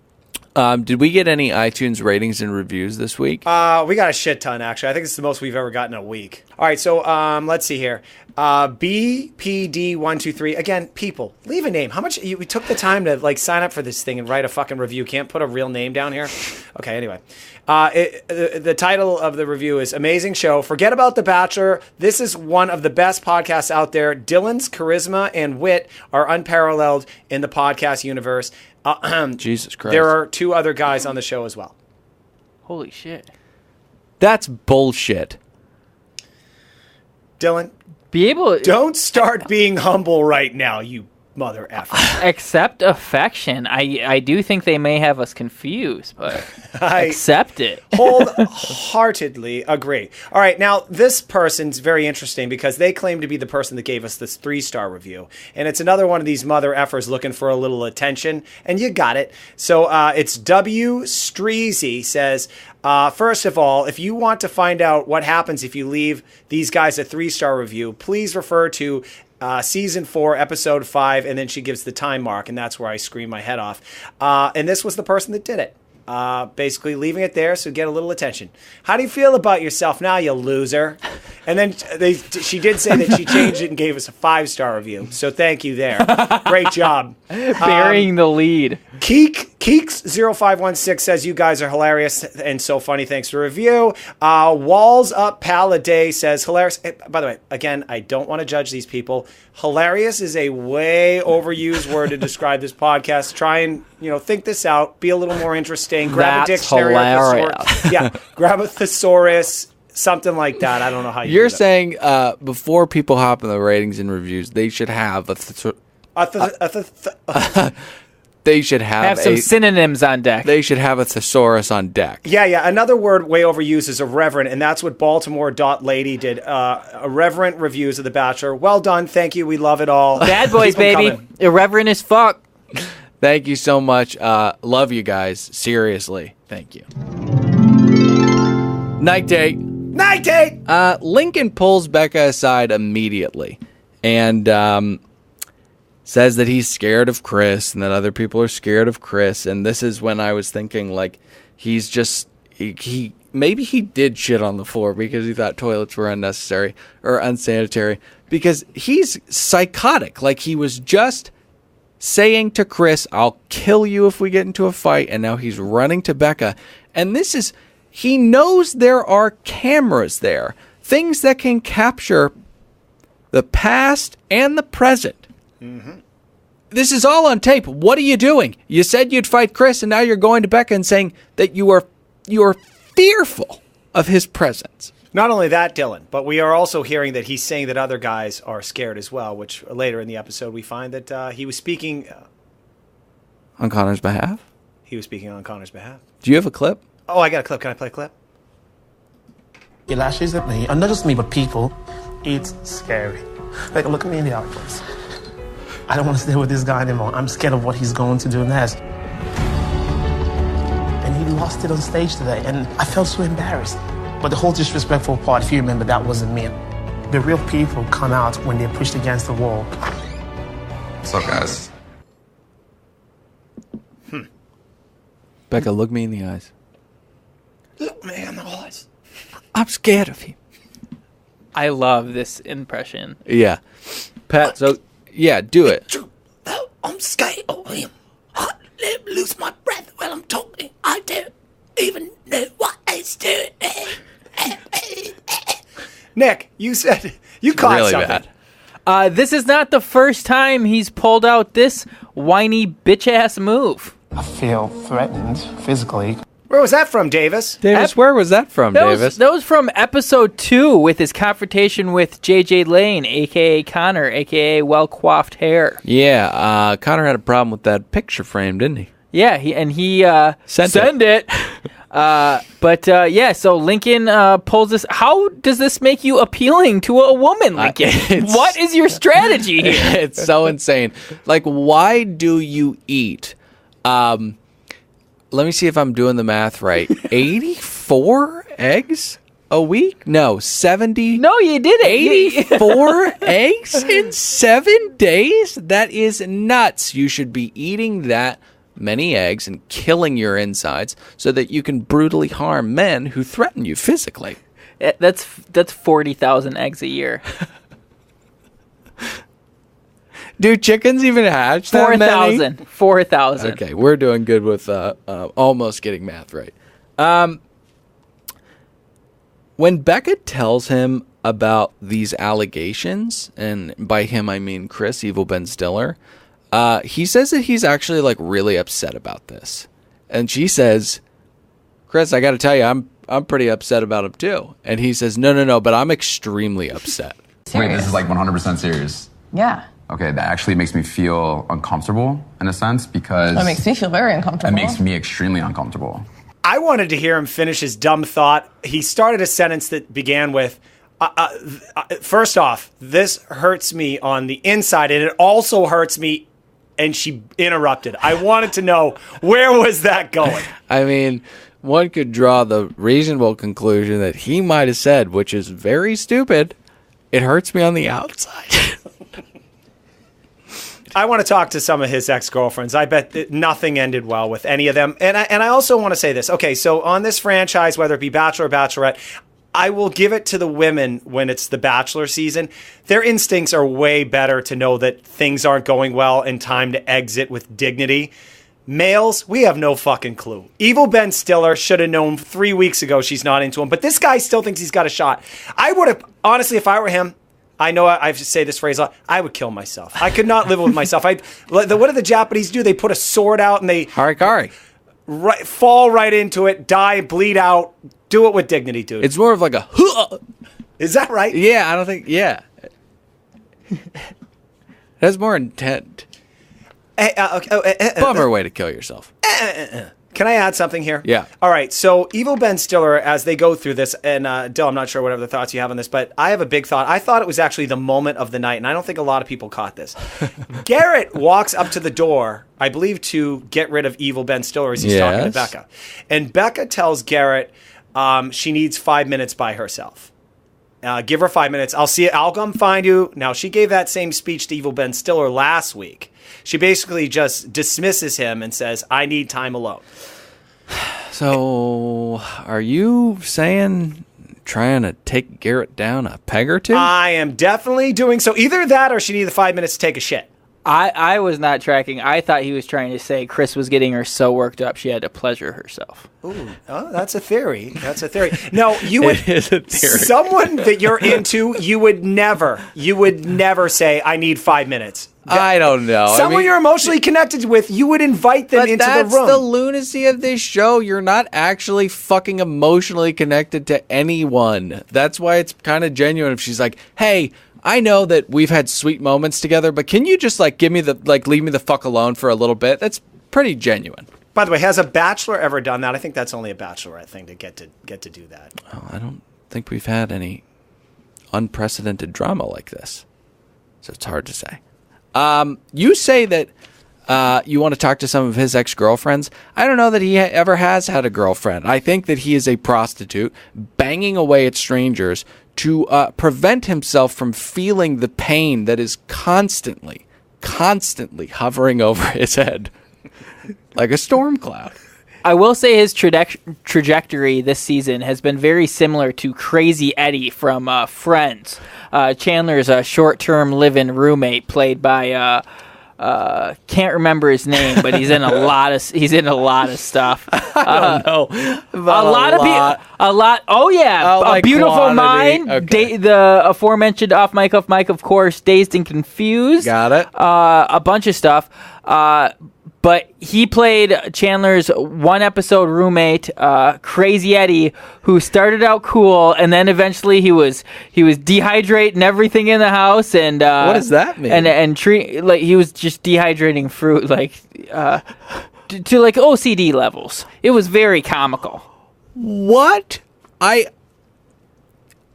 Speaker 1: Did we get any iTunes ratings and reviews this week?
Speaker 3: We got a shit ton, actually. I think it's the most we've ever gotten in a week. All right, so let's see here. BPD123. Again, people, leave a name. How much? We took the time to sign up for this thing and write a fucking review. Can't put a real name down here? Okay, anyway. The title of the review is Amazing Show. Forget about The Bachelor. This is one of the best podcasts out there. Dylan's charisma and wit are unparalleled in the podcast universe.
Speaker 1: Jesus Christ.
Speaker 3: There are 2 other guys on the show as well.
Speaker 2: Holy shit.
Speaker 1: That's bullshit.
Speaker 3: Dylan, don't start being humble right now, you mother effer.
Speaker 2: Accept affection. I do think they may have us confused, but accept it.
Speaker 3: Wholeheartedly agree. All right, now this person's very interesting because they claim to be the person that gave us this 3-star review. And it's another one of these mother effers looking for a little attention, and you got it. So it's W. Streezy says, first of all, if you want to find out what happens if you leave these guys a 3-star review, please refer to season 4, episode 5, and then she gives the time mark, and that's where I scream my head off. And this was the person that did it. Basically leaving it there so get a little attention. How do you feel about yourself now, you loser? And then she did say that she changed it and gave us a 5-star review. So thank you there. Great job.
Speaker 2: Burying the lead.
Speaker 3: Keeks0516 says, you guys are hilarious and so funny. Thanks for the review. Walls Up Paladay says, hilarious. By the way, again, I don't want to judge these people. Hilarious is a way overused word to describe this podcast. Try and, think this out. Be a little more interesting. Grab
Speaker 2: That's
Speaker 3: a dictionary.
Speaker 2: hilarious.
Speaker 3: Yeah, grab a thesaurus. Something like that. I don't know how you
Speaker 1: You're
Speaker 3: do that.
Speaker 1: saying before people hop in the ratings and reviews, they should have they should have
Speaker 2: some synonyms on deck.
Speaker 1: They should have a thesaurus on deck.
Speaker 3: Yeah. Another word way overused is irreverent, and that's what Baltimore.lady did. Irreverent reviews of The Bachelor. Well done. Thank you. We love it all.
Speaker 2: Bad boys, baby.
Speaker 3: Coming.
Speaker 2: Irreverent as fuck.
Speaker 1: Thank you so much. Love you guys. Seriously. Thank you. Night date.
Speaker 3: Night date!
Speaker 1: Lincoln pulls Becca aside immediately and says that he's scared of Chris and that other people are scared of Chris. And this is when I was thinking, he's just... Maybe he did shit on the floor because he thought toilets were unnecessary or unsanitary. Because he's psychotic. He was just saying to Chris, I'll kill you if we get into a fight. And now he's running to Becca. And this is... He knows there are cameras there, things that can capture the past and the present. Mm-hmm. This is all on tape. What are you doing? You said you'd fight Chris, and now you're going to Becca and saying that you are fearful of his presence.
Speaker 3: Not only that, Dylan, but we are also hearing that he's saying that other guys are scared as well, which later in the episode we find that he was speaking...
Speaker 1: on Connor's behalf?
Speaker 3: He was speaking on Connor's behalf.
Speaker 1: Do you have a clip?
Speaker 3: Oh, I got a clip. Can I play a clip?
Speaker 9: He lashes at me, and not just me, but people. It's scary. Look at me in the eye, please. I don't want to stay with this guy anymore. I'm scared of what he's going to do next. And he lost it on stage today, and I felt so embarrassed. But the whole disrespectful part, if you remember, that wasn't me. The real people come out when they're pushed against the wall.
Speaker 5: What's up, guys?
Speaker 1: Becca, look me in the eyes.
Speaker 3: Look me in the eyes.
Speaker 1: I'm scared of him.
Speaker 2: I love this impression.
Speaker 1: Yeah. Pat, so, yeah, do it.
Speaker 3: I'm scared of him. I lose my breath while I'm talking. I don't even know what he's doing. Nick, you said you caught
Speaker 1: really
Speaker 3: something.
Speaker 1: Bad.
Speaker 2: This is not the first time he's pulled out this whiny bitch-ass move.
Speaker 9: I feel threatened physically.
Speaker 3: Where was that from, Davis?
Speaker 1: Davis, where was that from, Davis?
Speaker 2: That was from episode 2 with his confrontation with JJ Lane, a.k.a. Connor, a.k.a. well-coiffed hair.
Speaker 1: Yeah, Connor had a problem with that picture frame, didn't he?
Speaker 2: Yeah, he
Speaker 1: Send it.
Speaker 2: So Lincoln pulls this. How does this make you appealing to a woman, Lincoln? What is your strategy here?
Speaker 1: It's so insane. Like, why do you eat... let me see if I'm doing the math right. 84 eggs a week? No, 70.
Speaker 2: No, you did it.
Speaker 1: 84 eggs in 7 days? That is nuts. You should be eating that many eggs and killing your insides so that you can brutally harm men who threaten you physically.
Speaker 2: That's 40,000 eggs a year.
Speaker 1: Do chickens even hatch that many?
Speaker 2: 4,000.
Speaker 1: Okay, we're doing good with almost getting math right. When Becca tells him about these allegations, and by him I mean Chris, Evil Ben Stiller, he says that he's actually like really upset about this. And she says, Chris, I got to tell you, I'm pretty upset about him too. And he says, no, but I'm extremely upset.
Speaker 5: Wait, this is like 100% serious?
Speaker 10: Yeah.
Speaker 5: Okay, that actually makes me feel uncomfortable in a sense because...
Speaker 10: That makes me feel very uncomfortable.
Speaker 5: It makes me extremely uncomfortable.
Speaker 3: I wanted to hear him finish his dumb thought. He started a sentence that began with, first off, this hurts me on the inside, and it also hurts me, and she interrupted. I wanted to know, where was that going?
Speaker 1: I mean, one could draw the reasonable conclusion that he might have said, which is very stupid, it hurts me on the outside.
Speaker 3: I want to talk to some of his ex-girlfriends. I bet that nothing ended well with any of them. And I also want to say this. Okay, so on this franchise, whether it be Bachelor or Bachelorette, I will give it to the women when it's the Bachelor season. Their instincts are way better to know that things aren't going well and time to exit with dignity. Males, we have no fucking clue. Evil Ben Stiller should have known 3 weeks ago she's not into him, but this guy still thinks he's got a shot. I would have, honestly, if I were him, I know I say this phrase a lot, I would kill myself. I could not live with myself. What do the Japanese do? They put a sword out and they...
Speaker 1: Harikari.
Speaker 3: Fall right into it, die, bleed out, do it with dignity, dude.
Speaker 1: It's more of like a...
Speaker 3: Is that right?
Speaker 1: Yeah, I don't think... Yeah. It has more intent. Bummer way to kill yourself.
Speaker 3: Can I add something here?
Speaker 1: Yeah.
Speaker 3: All right. So Evil Ben Stiller, as they go through this, and Dill, I'm not sure what other thoughts you have on this, but I have a big thought. I thought it was actually the moment of the night, and I don't think a lot of people caught this. Garrett walks up to the door, I believe, to get rid of Evil Ben Stiller as he's talking to Becca. And Becca tells Garrett she needs 5 minutes by herself. Give her 5 minutes. I'll come find you. Now, she gave that same speech to Evil Ben Stiller last week. She basically just dismisses him and says, I need time alone.
Speaker 1: So, are you saying trying to take Garrett down a peg or two?
Speaker 3: I am definitely doing so. Either that or she needed 5 minutes to take a shit.
Speaker 2: I was not tracking. I thought he was trying to say Chris was getting her so worked up she had to pleasure herself.
Speaker 3: Ooh, that's a theory. That's a theory. No, you would.
Speaker 1: It is a theory.
Speaker 3: Someone that you're into, you would never say, I need 5 minutes.
Speaker 1: I don't know.
Speaker 3: Someone you're emotionally connected with, you would invite them into the room.
Speaker 1: That's the lunacy of this show. You're not actually fucking emotionally connected to anyone. That's why it's kind of genuine if she's like, hey, I know that we've had sweet moments together, but can you just leave me the fuck alone for a little bit? That's pretty genuine.
Speaker 3: By the way, has a Bachelor ever done that? I think that's only a Bachelorette thing to get to do that.
Speaker 1: Well, I don't think we've had any unprecedented drama like this, so it's hard to say. You say that you want to talk to some of his ex-girlfriends. I don't know that he ever has had a girlfriend. I think that he is a prostitute banging away at strangers to prevent himself from feeling the pain that is constantly hovering over his head like a storm cloud.
Speaker 2: I will say his trajectory this season has been very similar to Crazy Eddie from Friends. Chandler's short-term live-in roommate, played by can't remember his name, but he's in a lot of stuff.
Speaker 1: I don't know.
Speaker 2: A lot. Oh yeah,
Speaker 1: like
Speaker 2: A Beautiful
Speaker 1: quantity.
Speaker 2: Mind.
Speaker 1: Okay.
Speaker 2: The aforementioned Off Mic, of course. Dazed and Confused.
Speaker 1: Got it.
Speaker 2: A bunch of stuff. But he played Chandler's one episode roommate, Crazy Eddie, who started out cool, and then eventually he was dehydrating everything in the house, and
Speaker 1: what does that mean?
Speaker 2: And he was just dehydrating fruit, to like OCD levels. It was very comical.
Speaker 1: What?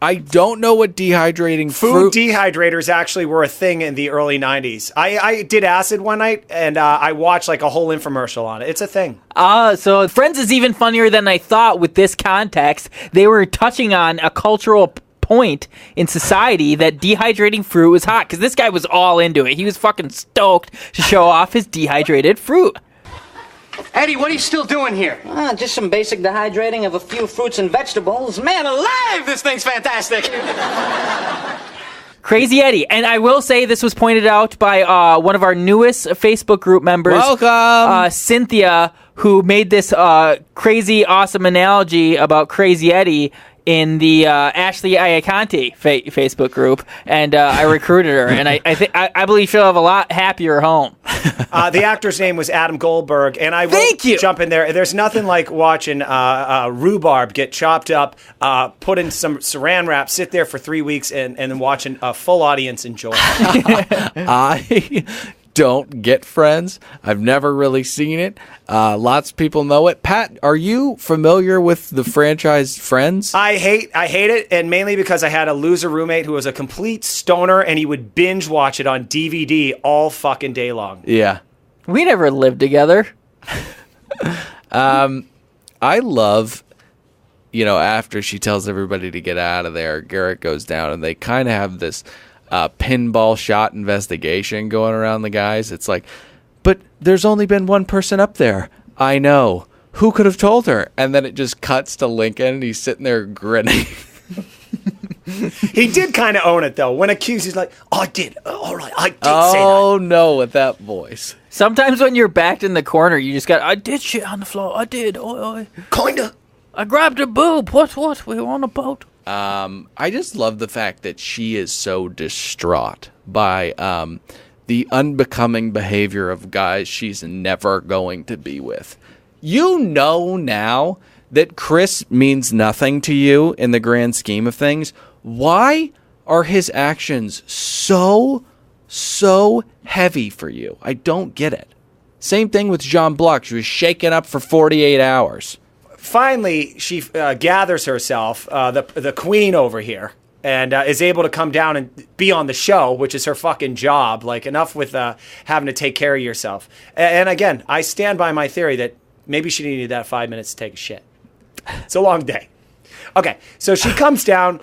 Speaker 1: I don't know what dehydrating
Speaker 3: Food
Speaker 1: fruit...
Speaker 3: dehydrators actually were a thing in the early 90s. I did acid one night, and I watched like a whole infomercial on it. It's a thing.
Speaker 2: So Friends is even funnier than I thought with this context. They were touching on a cultural point in society that dehydrating fruit was hot, because this guy was all into it. He was fucking stoked to show off his dehydrated fruit.
Speaker 10: Eddie, what are you still doing here?
Speaker 11: Just some basic dehydrating of a few fruits and vegetables.
Speaker 10: Man alive, this thing's fantastic.
Speaker 2: Crazy Eddie. And I will say this was pointed out by one of our newest Facebook group members.
Speaker 1: Welcome.
Speaker 2: Cynthia, who made this crazy, awesome analogy about Crazy Eddie in the Ashley Iaconte Facebook group, and I recruited her, and I believe she'll have a lot happier home.
Speaker 3: The actor's name was Adam Goldberg, and I will jump in there. There's nothing like watching rhubarb get chopped up, put in some saran wrap, sit there for 3 weeks, and then watching a full audience enjoy it.
Speaker 1: I don't get Friends. I've never really seen it. Lots of people know it. Pat, are you familiar with the franchise Friends?
Speaker 3: I hate it, and mainly because I had a loser roommate who was a complete stoner, and he would binge watch it on DVD all fucking day long.
Speaker 1: Yeah.
Speaker 2: We never lived together.
Speaker 1: I love, after she tells everybody to get out of there, Garrett goes down, and they kind of have this pinball shot investigation going around the guys. It's like, but there's only been one person up there. I know. Who could have told her? And then it just cuts to Lincoln, and he's sitting there grinning.
Speaker 3: He did kind of own it, though. When accused, he's like, I did. All right, I did say that.
Speaker 1: Oh, no, with that voice.
Speaker 2: Sometimes when you're backed in the corner, you just got, I did shit on the floor. I did.
Speaker 3: Kinda.
Speaker 2: I grabbed a boob. What? We were on a boat.
Speaker 1: I just love the fact that she is so distraught by the unbecoming behavior of guys she's never going to be with. You know now that Chris means nothing to you in the grand scheme of things. Why are his actions so heavy for you? I don't get it. Same thing with Jean Bloch. She was shaken up for 48 hours.
Speaker 3: Finally, she gathers herself, the queen over here, and is able to come down and be on the show, which is her fucking job. Like, enough with having to take care of yourself. And again, I stand by my theory that maybe she needed that 5 minutes to take a shit. It's a long day. Okay, so she comes down,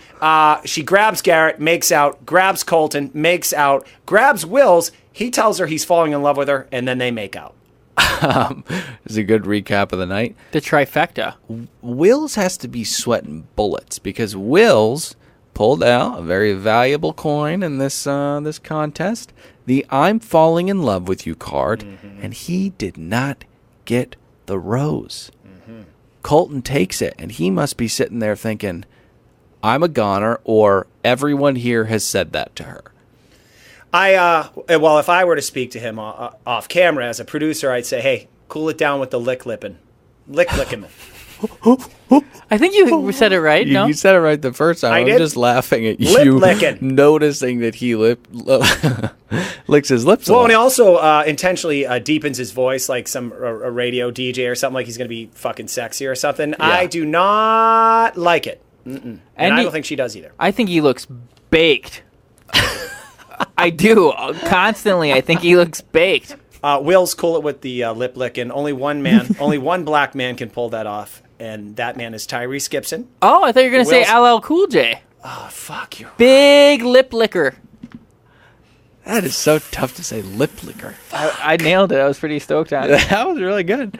Speaker 3: she grabs Garrett, makes out, grabs Colton, makes out, grabs Wills. He tells her he's falling in love with her, and then they make out.
Speaker 1: Is a good recap of the night.
Speaker 2: The trifecta.
Speaker 1: Wills has to be sweating bullets because Wills pulled out a very valuable coin in this contest, the "I'm falling in love with you" card, and he did not get the rose. Colton takes it, and he must be sitting there thinking, I'm a goner, or everyone here has said that to her.
Speaker 3: Well, if I were to speak to him off camera as a producer, I'd say, hey, cool it down with the licking.
Speaker 2: I think you said it right, no?
Speaker 1: You said it right the first time.
Speaker 3: I
Speaker 1: I'm
Speaker 3: did?
Speaker 1: just laughing at you
Speaker 3: Lip-licking.
Speaker 1: noticing that he licks his lips a
Speaker 3: Well,
Speaker 1: lot.
Speaker 3: and he also intentionally deepens his voice like some a radio DJ or something, like he's going to be fucking sexy or something.
Speaker 1: Yeah.
Speaker 3: I do not like it. And I don't think she does either.
Speaker 2: I think he looks baked. I do. Constantly, I think he looks baked.
Speaker 3: Will's cool it with the lip licking. Only one black man can pull that off, and that man is Tyrese Gibson.
Speaker 2: Oh, I thought you were going to say LL Cool J.
Speaker 3: Oh, fuck you.
Speaker 2: Big lip licker.
Speaker 1: That is so tough to say, lip licker.
Speaker 2: I nailed it. I was pretty stoked on it.
Speaker 1: That was really good.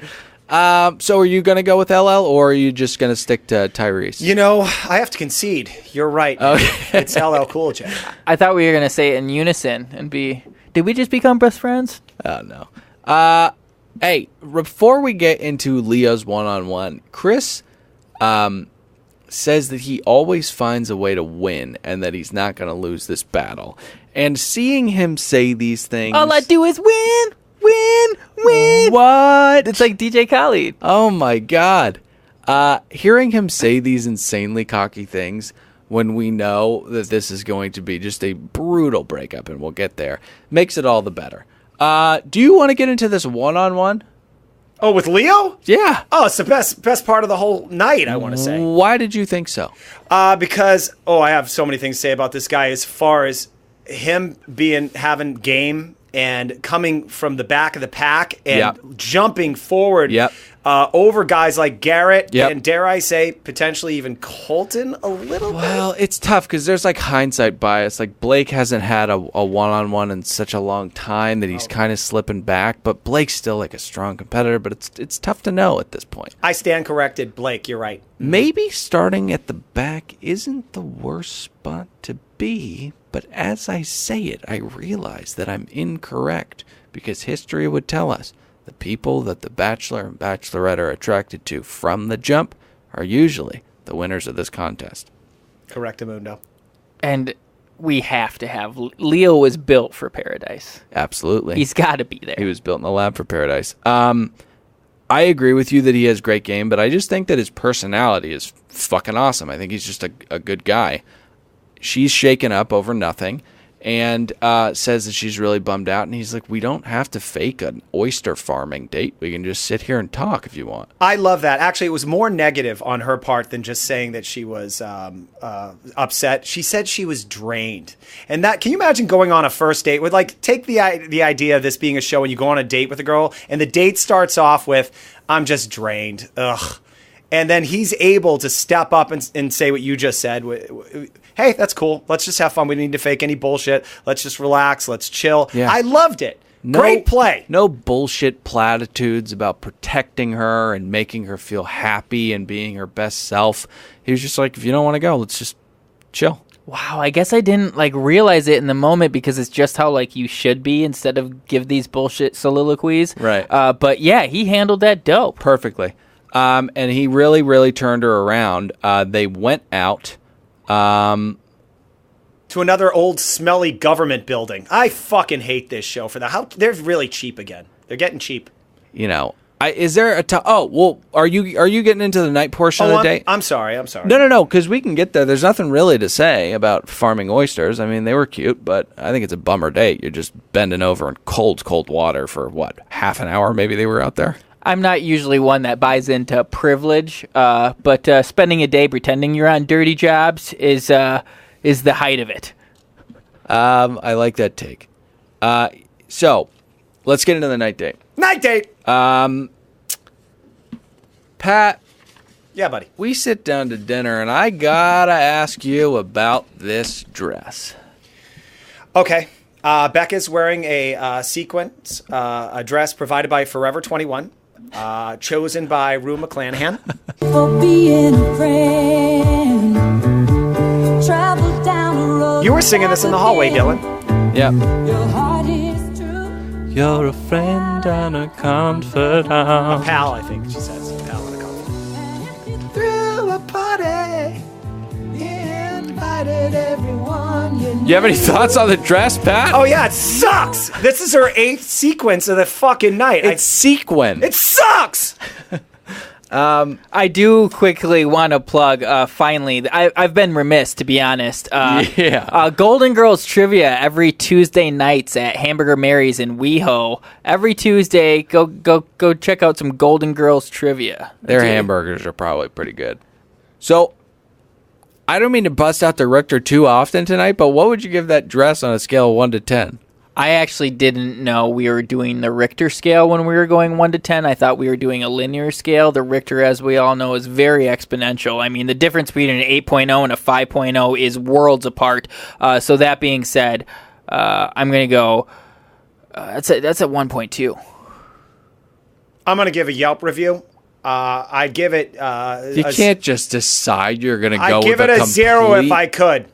Speaker 1: So are you going to go with LL, or are you just going to stick to Tyrese?
Speaker 3: You know, I have to concede. You're right.
Speaker 1: Okay.
Speaker 3: It's LL Cool J.
Speaker 2: I thought we were going to say it in unison and be... Did we just become best friends?
Speaker 1: Oh, no. Hey, before we get into Leo's one-on-one, Chris says that he always finds a way to win and that he's not going to lose this battle. And seeing him say these things...
Speaker 2: All I do is win, win, win.
Speaker 1: What?
Speaker 2: It's like DJ Khaled.
Speaker 1: Oh my God. Hearing him say these insanely cocky things when we know that this is going to be just a brutal breakup, and we'll get there, makes it all the better. Do you want to get into this one-on-one?
Speaker 3: Oh, with Leo?
Speaker 1: Yeah.
Speaker 3: Oh, it's the best part of the whole night, I want to say.
Speaker 1: Why did you think so?
Speaker 3: Because, I have so many things to say about this guy as far as him having game and coming from the back of the pack and jumping forward over guys like Garrett and, dare I say, potentially even Colton a little bit.
Speaker 1: Well, it's tough because there's like hindsight bias. Like Blake hasn't had a one-on-one in such a long time that he's kind of slipping back. But Blake's still like a strong competitor. But it's tough to know at this point.
Speaker 3: I stand corrected, Blake. You're right.
Speaker 1: Maybe starting at the back isn't the worst spot to be. But as I say it, I realize that I'm incorrect because history would tell us the people that the Bachelor and Bachelorette are attracted to from the jump are usually the winners of this contest.
Speaker 3: Correctamundo.
Speaker 2: And we have to have Leo was built for paradise.
Speaker 1: Absolutely.
Speaker 2: He's got to be there.
Speaker 1: He was built in the lab for paradise. I agree with you that he has great game, but I just think that his personality is fucking awesome. I think he's just a good guy. She's shaken up over nothing and says that she's really bummed out. And he's like, we don't have to fake an oyster farming date. We can just sit here and talk if you want.
Speaker 3: I love that. Actually, it was more negative on her part than just saying that she was upset. She said she was drained. And that, can you imagine going on a first date with, like, take the idea of this being a show and you go on a date with a girl and the date starts off with, I'm just drained. Ugh. And then he's able to step up and say what you just said. Hey, that's cool. Let's just have fun. We don't need to fake any bullshit. Let's just relax. Let's chill. Yeah. I loved it. Great play.
Speaker 1: No bullshit platitudes about protecting her and making her feel happy and being her best self. He was just like, if you don't want to go, let's just chill.
Speaker 2: Wow, I guess I didn't realize it in the moment because it's just how you should be instead of give these bullshit soliloquies.
Speaker 1: Right.
Speaker 2: But yeah, he handled that dope.
Speaker 1: Perfectly. And he really, really turned her around. They went out
Speaker 3: to another old smelly government building. I fucking hate this show for that. They're really cheap again. They're getting cheap.
Speaker 1: You know, is there a are you getting into the night portion of the date?
Speaker 3: I'm sorry.
Speaker 1: No, because we can get there. There's nothing really to say about farming oysters. I mean, they were cute, but I think it's a bummer date. You're just bending over in cold water for half an hour? Maybe they were out there.
Speaker 2: I'm not usually one that buys into privilege, but spending a day pretending you're on dirty jobs is the height of it.
Speaker 1: I like that take. So, let's get into the night date.
Speaker 3: Night date!
Speaker 1: Pat.
Speaker 3: Yeah, buddy.
Speaker 1: We sit down to dinner, and I gotta ask you about this dress.
Speaker 3: Okay. Becca's wearing a sequence, a dress provided by Forever 21. Chosen by Rue McClanahan. For being a friend, travel down the road. You were singing this in the hallway, Dylan.
Speaker 1: Yeah. Your heart is true. You're a friend and a confidant.
Speaker 3: A pal, I think she says. A pal and a confidant. Through a party, invited everyone.
Speaker 1: You have any thoughts on the dress, Pat?
Speaker 3: Oh, yeah, it sucks. This is her 8th sequence of the fucking night.
Speaker 1: It's sequin.
Speaker 3: It sucks.
Speaker 2: I do quickly want to plug, finally, I've been remiss, to be honest. Golden Girls Trivia every Tuesday nights at Hamburger Mary's in WeHo. Every Tuesday, go check out some Golden Girls Trivia.
Speaker 1: Their hamburgers are probably pretty good. So, I don't mean to bust out the Richter too often tonight, but what would you give that dress on a scale of 1 to 10?
Speaker 2: I actually didn't know we were doing the Richter scale when we were going 1 to 10. I thought we were doing a linear scale. The Richter, as we all know, is very exponential. I mean, the difference between an 8.0 and a 5.0 is worlds apart. So that being said, I'm going to go, that's at 1.2.
Speaker 3: I'm going to give a Yelp review. I'd give it...
Speaker 1: you can't just decide you're going to go with
Speaker 3: I'd give it a 0 if I could.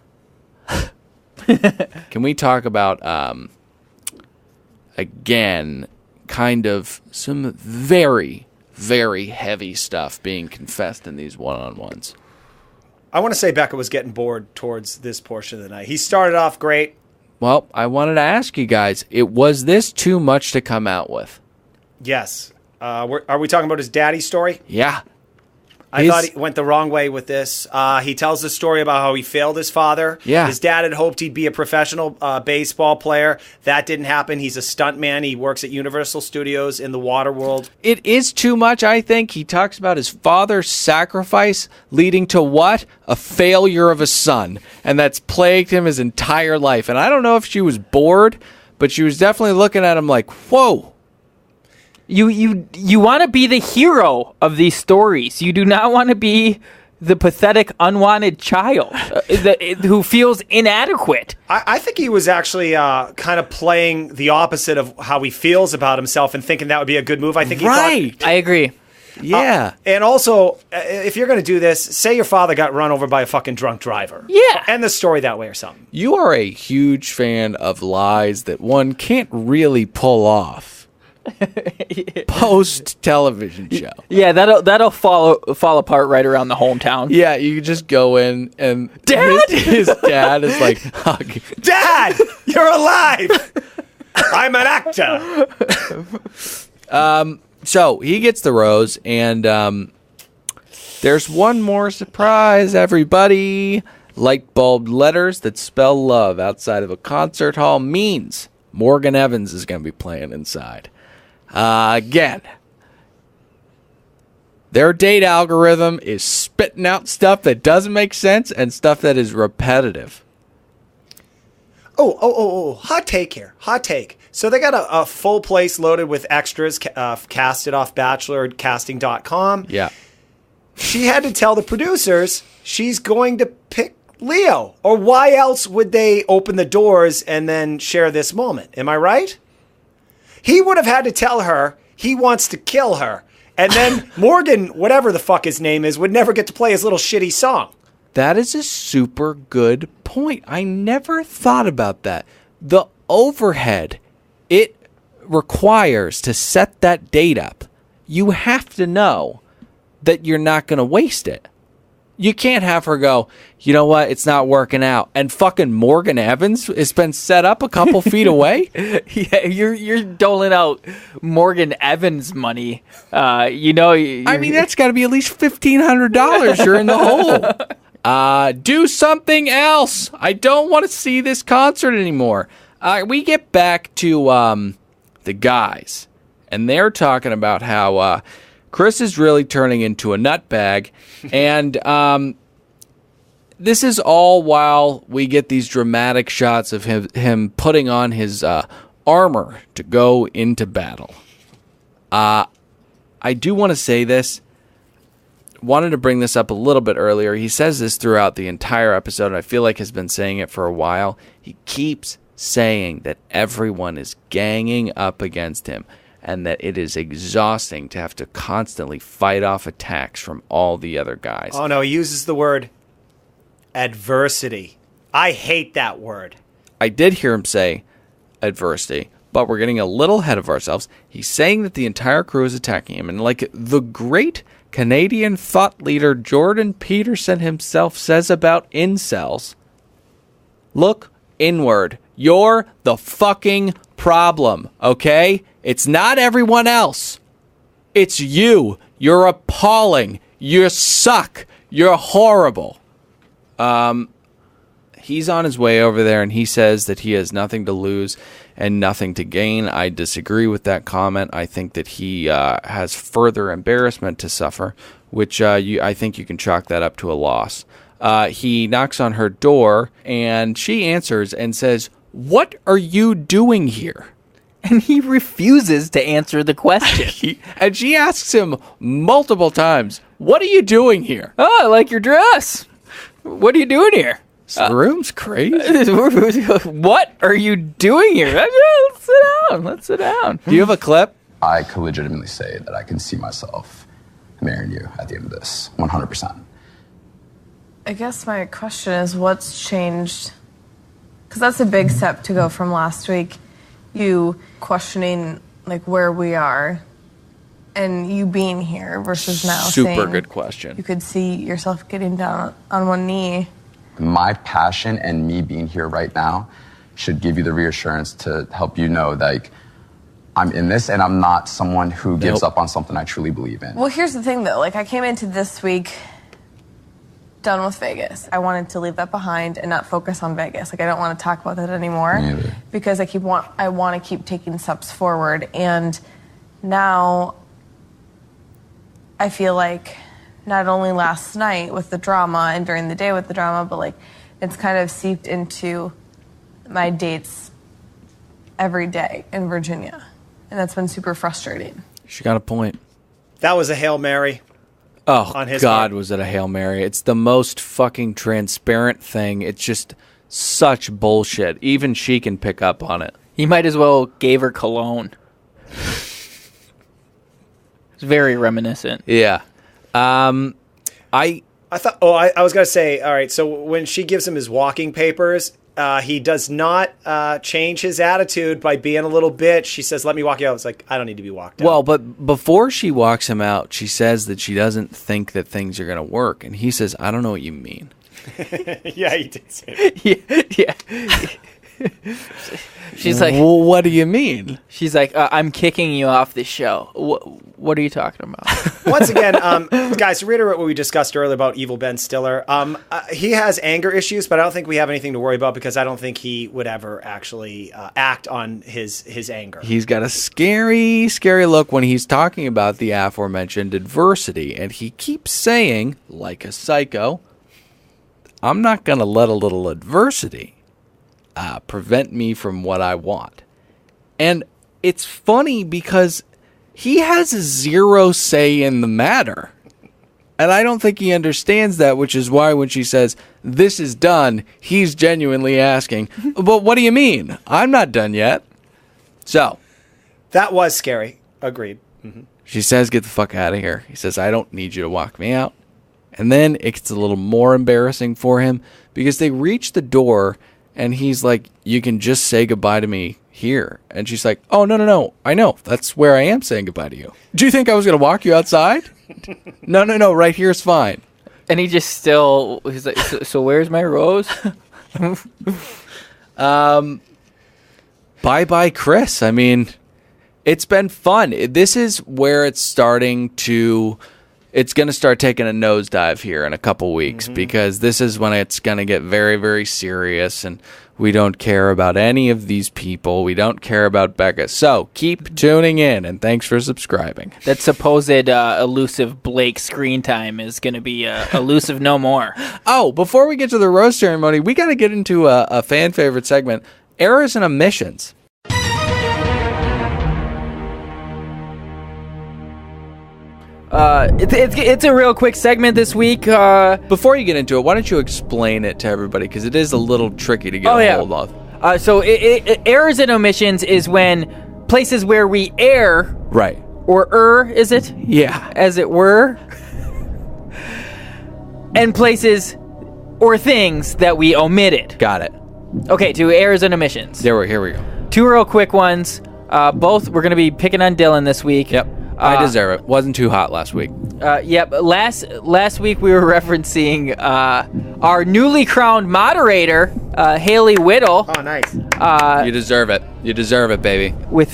Speaker 1: Can we talk about, again, kind of some very, very heavy stuff being confessed in these one-on-ones?
Speaker 3: I want to say Becca was getting bored towards this portion of the night. He started off great.
Speaker 1: Well, I wanted to ask you guys, was this too much to come out with?
Speaker 3: Yes. Are we talking about his daddy story?
Speaker 1: Yeah.
Speaker 3: I thought he went the wrong way with this. He tells the story about how he failed his father.
Speaker 1: Yeah.
Speaker 3: His dad had hoped he'd be a professional baseball player. That didn't happen. He's a stuntman. He works at Universal Studios in the water world.
Speaker 1: It is too much, I think. He talks about his father's sacrifice leading to what? A failure of a son. And that's plagued him his entire life. And I don't know if she was bored, but she was definitely looking at him like, whoa.
Speaker 2: You want to be the hero of these stories. You do not want to be the pathetic, unwanted child who feels inadequate.
Speaker 3: I think he was actually kind of playing the opposite of how he feels about himself and thinking that would be a good move. I think he thought,
Speaker 2: I agree.
Speaker 1: Yeah.
Speaker 3: And also, if you're going to do this, say your father got run over by a fucking drunk driver.
Speaker 2: Yeah.
Speaker 3: End the story that way or something.
Speaker 1: You are a huge fan of lies that one can't really pull off. Post television show.
Speaker 2: Yeah, that'll fall apart right around the hometown.
Speaker 1: Yeah, you just go in and
Speaker 2: Dad?
Speaker 1: his dad is like,
Speaker 3: Dad, you're alive. I'm an actor.
Speaker 1: So he gets the rose, and there's one more surprise, everybody. Light bulb letters that spell love outside of a concert hall means Morgan Evans is going to be playing inside. Again, their date algorithm is spitting out stuff that doesn't make sense and stuff that is repetitive.
Speaker 3: Oh, hot take here. Hot take. So they got a full place loaded with extras casted off bachelorcasting.com.
Speaker 1: Yeah.
Speaker 3: She had to tell the producers she's going to pick Leo. Or why else would they open the doors and then share this moment? Am I right? He would have had to tell her he wants to kill her. And then Morgan, whatever the fuck his name is, would never get to play his little shitty song.
Speaker 1: That is a super good point. I never thought about that. The overhead it requires to set that date up, you have to know that you're not going to waste it. You can't have her go, you know what, it's not working out. And fucking Morgan Evans has been set up a couple feet away.
Speaker 2: Yeah, you're doling out Morgan Evans money.
Speaker 1: I mean, that's got to be at least $1,500 you're in the hole. Do something else. I don't want to see this concert anymore. We get back to the guys, and they're talking about how Chris is really turning into a nutbag, and this is all while we get these dramatic shots of him putting on his armor to go into battle. I do want to say this. Wanted to bring this up a little bit earlier. He says this throughout the entire episode, and I feel like has been saying it for a while. He keeps saying that everyone is ganging up against him, and that it is exhausting to have to constantly fight off attacks from all the other guys.
Speaker 3: Oh, no, he uses the word adversity. I hate that word.
Speaker 1: I did hear him say adversity, but we're getting a little ahead of ourselves. He's saying that the entire crew is attacking him, and like the great Canadian thought leader Jordan Peterson himself says about incels, look inward. You're the fucking problem, okay? It's not everyone else. It's you. You're appalling. You suck. You're horrible. He's on his way over there, and he says that he has nothing to lose and nothing to gain. I disagree with that comment. I think that he has further embarrassment to suffer, which I think you can chalk that up to a loss. He knocks on her door, and she answers and says, "What are you doing here?"
Speaker 2: And he refuses to answer the question.
Speaker 1: And she asks him multiple times, "What are you doing here?"
Speaker 2: "Oh, I like your dress. What are you doing here?"
Speaker 1: This room's crazy.
Speaker 2: What are you doing here? Let's sit down.
Speaker 1: Do you have a clip?
Speaker 5: I could legitimately say that I can see myself marrying you at the end of this, 100%.
Speaker 12: I guess my question is, what's changed? Because that's a big step to go from last week, you questioning like where we are and you being here versus now
Speaker 1: Super good question.
Speaker 12: You could see yourself getting down on one knee.
Speaker 5: My passion and me being here right now should give you the reassurance to help you know that, like, I'm in this and I'm not someone who gives up on something I truly believe in.
Speaker 12: Well, here's the thing, though. Like, I came into this week done with Vegas. I wanted to leave that behind and not focus on Vegas. Like, I don't want to talk about that anymore because I want to keep taking steps forward. And now I feel like not only last night with the drama and during the day with the drama, but like it's kind of seeped into my dates every day in Virginia. And that's been super frustrating.
Speaker 1: She got a point.
Speaker 3: That was a Hail Mary.
Speaker 1: Oh,
Speaker 3: on his
Speaker 1: God,
Speaker 3: part.
Speaker 1: was it a Hail Mary. It's the most fucking transparent thing. It's just such bullshit. Even she can pick up on it.
Speaker 2: He might as well gave her cologne. It's very reminiscent.
Speaker 1: Yeah. I
Speaker 3: thought. Oh, I was gonna say. All right. So when she gives him his walking papers, he does not change his attitude by being a little bitch. She says, "Let me walk you out." It's like, I don't need to be walked out.
Speaker 1: Well, but before she walks him out, she says that she doesn't think that things are going to work. And he says, I don't know what you mean.
Speaker 3: Yeah, he did say that.
Speaker 2: Yeah. She's like,
Speaker 1: well, what do you mean?
Speaker 2: She's like, I'm kicking you off the show. What are you talking about?
Speaker 3: Once again, guys, to reiterate what we discussed earlier about evil Ben Stiller, he has anger issues, but I don't think we have anything to worry about because I don't think he would ever actually act on his anger.
Speaker 1: He's got a scary, scary look when he's talking about the aforementioned adversity, and he keeps saying, like a psycho, I'm not going to let a little adversity prevent me from what I want. And it's funny because he has zero say in the matter. And I don't think he understands that, which is why when she says, this is done, he's genuinely asking, but what do you mean? I'm not done yet. So.
Speaker 3: That was scary. Agreed. Mm-hmm.
Speaker 1: She says, get the fuck out of here. He says, I don't need you to walk me out. And then it gets a little more embarrassing for him because they reach the door and he's like, you can just say goodbye to me here. And she's like, oh, no. I know. That's where I am saying goodbye to you. Do you think I was going to walk you outside? No. Right here is fine.
Speaker 2: And he just still, he's like, so where's my rose?
Speaker 1: Bye-bye, Chris. I mean, it's been fun. This is where it's starting to... It's going to start taking a nosedive here in a couple weeks because this is when it's going to get very, very serious and we don't care about any of these people. We don't care about Becca. So keep tuning in and thanks for subscribing.
Speaker 2: That supposed elusive Blake screen time is going to be elusive no more.
Speaker 1: Oh, before we get to the rose ceremony, we got to get into a fan favorite segment, errors and omissions.
Speaker 2: It's a real quick segment this week.
Speaker 1: Before you get into it, why don't you explain it to everybody? Because it is a little tricky to get a hold of.
Speaker 2: So errors and omissions is when places where we err.
Speaker 1: Right.
Speaker 2: Or is it?
Speaker 1: Yeah.
Speaker 2: As it were. And places or things that we omitted.
Speaker 1: Got it.
Speaker 2: Okay, to errors and omissions.
Speaker 1: Here we go.
Speaker 2: Two real quick ones. Both, we're going to be picking on Dylan this week.
Speaker 1: Yep. I deserve it. Wasn't too hot last week.
Speaker 2: Yep. Last week we were referencing our newly crowned moderator, Haley Whittle.
Speaker 3: Oh, nice.
Speaker 1: You deserve it. You deserve it, baby.
Speaker 2: With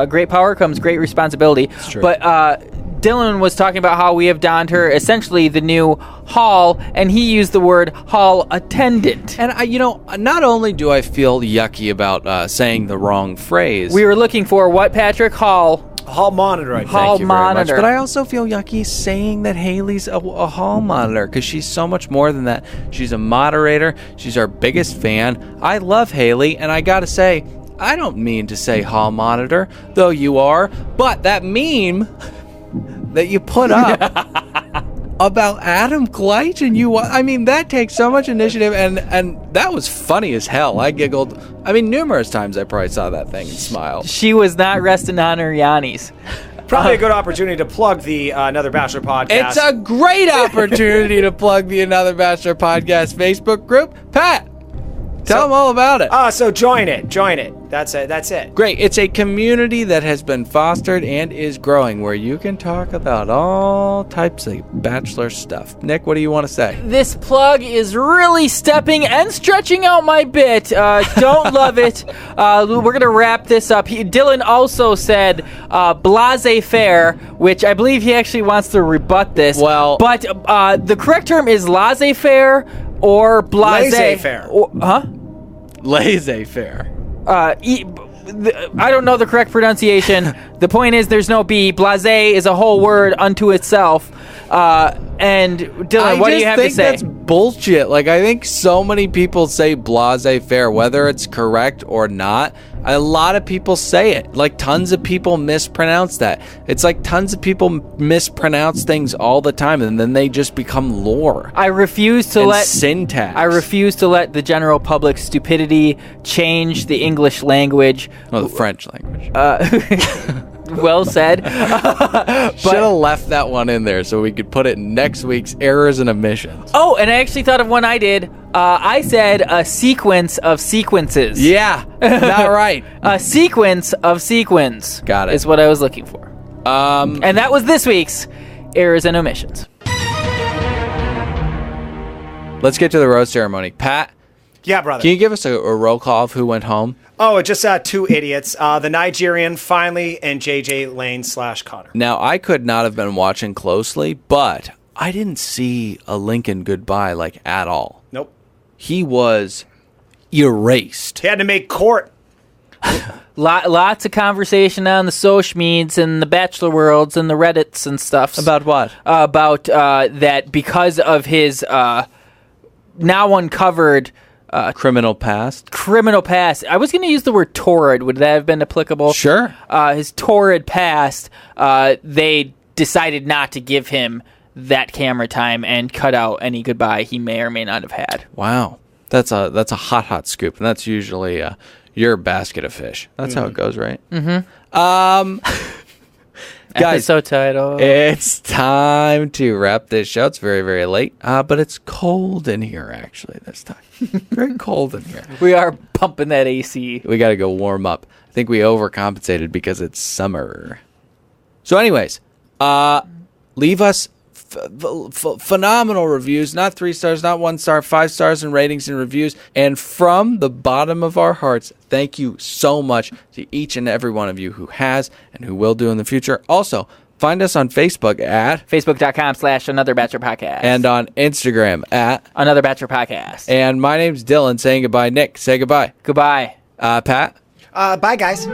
Speaker 2: great power comes great responsibility.
Speaker 1: It's true.
Speaker 2: But Dylan was talking about how we have donned her essentially the new hall, and he used the word hall attendant.
Speaker 1: And not only do I feel yucky about saying the wrong phrase,
Speaker 2: we were looking for what, Patrick? Hall
Speaker 3: monitor. I think.
Speaker 2: Hall monitor.
Speaker 1: But I also feel yucky saying that Haley's a hall monitor because she's so much more than that. She's a moderator. She's our biggest fan. I love Haley, and I gotta say, I don't mean to say hall monitor, though you are. But that meme that you put up about Adam Gleich and that takes so much initiative, and that was funny as hell. I giggled. Numerous times I probably saw that thing and smiled.
Speaker 2: She was not resting on her yannies.
Speaker 3: Probably a good opportunity to plug the Another Bachelor podcast.
Speaker 1: It's a great opportunity to plug the Another Bachelor podcast Facebook group. Pat, Tell them all about it.
Speaker 3: So join it. That's it.
Speaker 1: Great. It's a community that has been fostered and is growing where you can talk about all types of Bachelor stuff. Nick, what do you want to say?
Speaker 2: This plug is really stepping and stretching out my bit. Don't love it. We're going to wrap this up. Dylan also said laissez-faire, which I believe he actually wants to rebut this.
Speaker 1: Well,
Speaker 2: but the correct term is laissez-faire or blasé.
Speaker 3: Laissez-faire.
Speaker 1: Laissez-faire.
Speaker 2: I don't know the correct pronunciation. The point is there's no B. Blasé is a whole word unto itself. And Dylan, what do you have to say?
Speaker 1: I just think that's bullshit. Like, I think so many people say laissez-faire, whether it's correct or not. A lot of people say it. Like, tons of people mispronounce that. It's like tons of people mispronounce things all the time, and then they just become lore.
Speaker 2: I refuse to let
Speaker 1: syntax.
Speaker 2: I refuse to let the general public's stupidity change the English language.
Speaker 1: Oh, the French language.
Speaker 2: Well said.
Speaker 1: Should have left that one in there so we could put it in next week's errors and omissions.
Speaker 2: Oh, and I actually thought of one I did. I said a sequence of sequences.
Speaker 1: Yeah, not right.
Speaker 2: A sequence of sequence.
Speaker 1: Got it.
Speaker 2: Is what I was looking for. And that was this week's errors and omissions.
Speaker 1: Let's get to the rose ceremony. Pat?
Speaker 3: Yeah, brother.
Speaker 1: Can you give us a roll call of who went home?
Speaker 3: Oh, just two idiots. The Nigerian, finally, and JJ Lane / Connor.
Speaker 1: Now, I could not have been watching closely, but I didn't see a Lincoln goodbye, like, at all.
Speaker 3: Nope.
Speaker 1: He was erased.
Speaker 3: He had to make court.
Speaker 2: Lots of conversation on the social medias and the Bachelor worlds and the Reddits and stuff.
Speaker 1: About what?
Speaker 2: About that because of his now uncovered...
Speaker 1: criminal past.
Speaker 2: I was going to use the word torrid. Would that have been applicable?
Speaker 1: Sure.
Speaker 2: His torrid past, they decided not to give him that camera time and cut out any goodbye he may or may not have had.
Speaker 1: Wow. That's a hot scoop, and that's usually your basket of fish. That's how it goes, right?
Speaker 2: Mm-hmm.
Speaker 1: Guys,
Speaker 2: Episode title.
Speaker 1: It's time to wrap this show. It's very, very late, but it's cold in here, actually, this time. Very cold in here.
Speaker 2: We are pumping that AC.
Speaker 1: We got to go warm up. I think we overcompensated because it's summer. So anyways, leave us phenomenal reviews, not 3 stars, not 1 star, 5 stars in ratings and reviews. And from the bottom of our hearts, thank you so much to each and every one of you who has and who will do in the future. Also, find us on Facebook at
Speaker 2: Facebook.com/Another Bachelor Podcast.
Speaker 1: And on Instagram at
Speaker 2: Another Bachelor Podcast.
Speaker 1: And my name's Dylan saying goodbye. Nick, say goodbye.
Speaker 2: Goodbye.
Speaker 1: Pat?
Speaker 3: Bye, guys.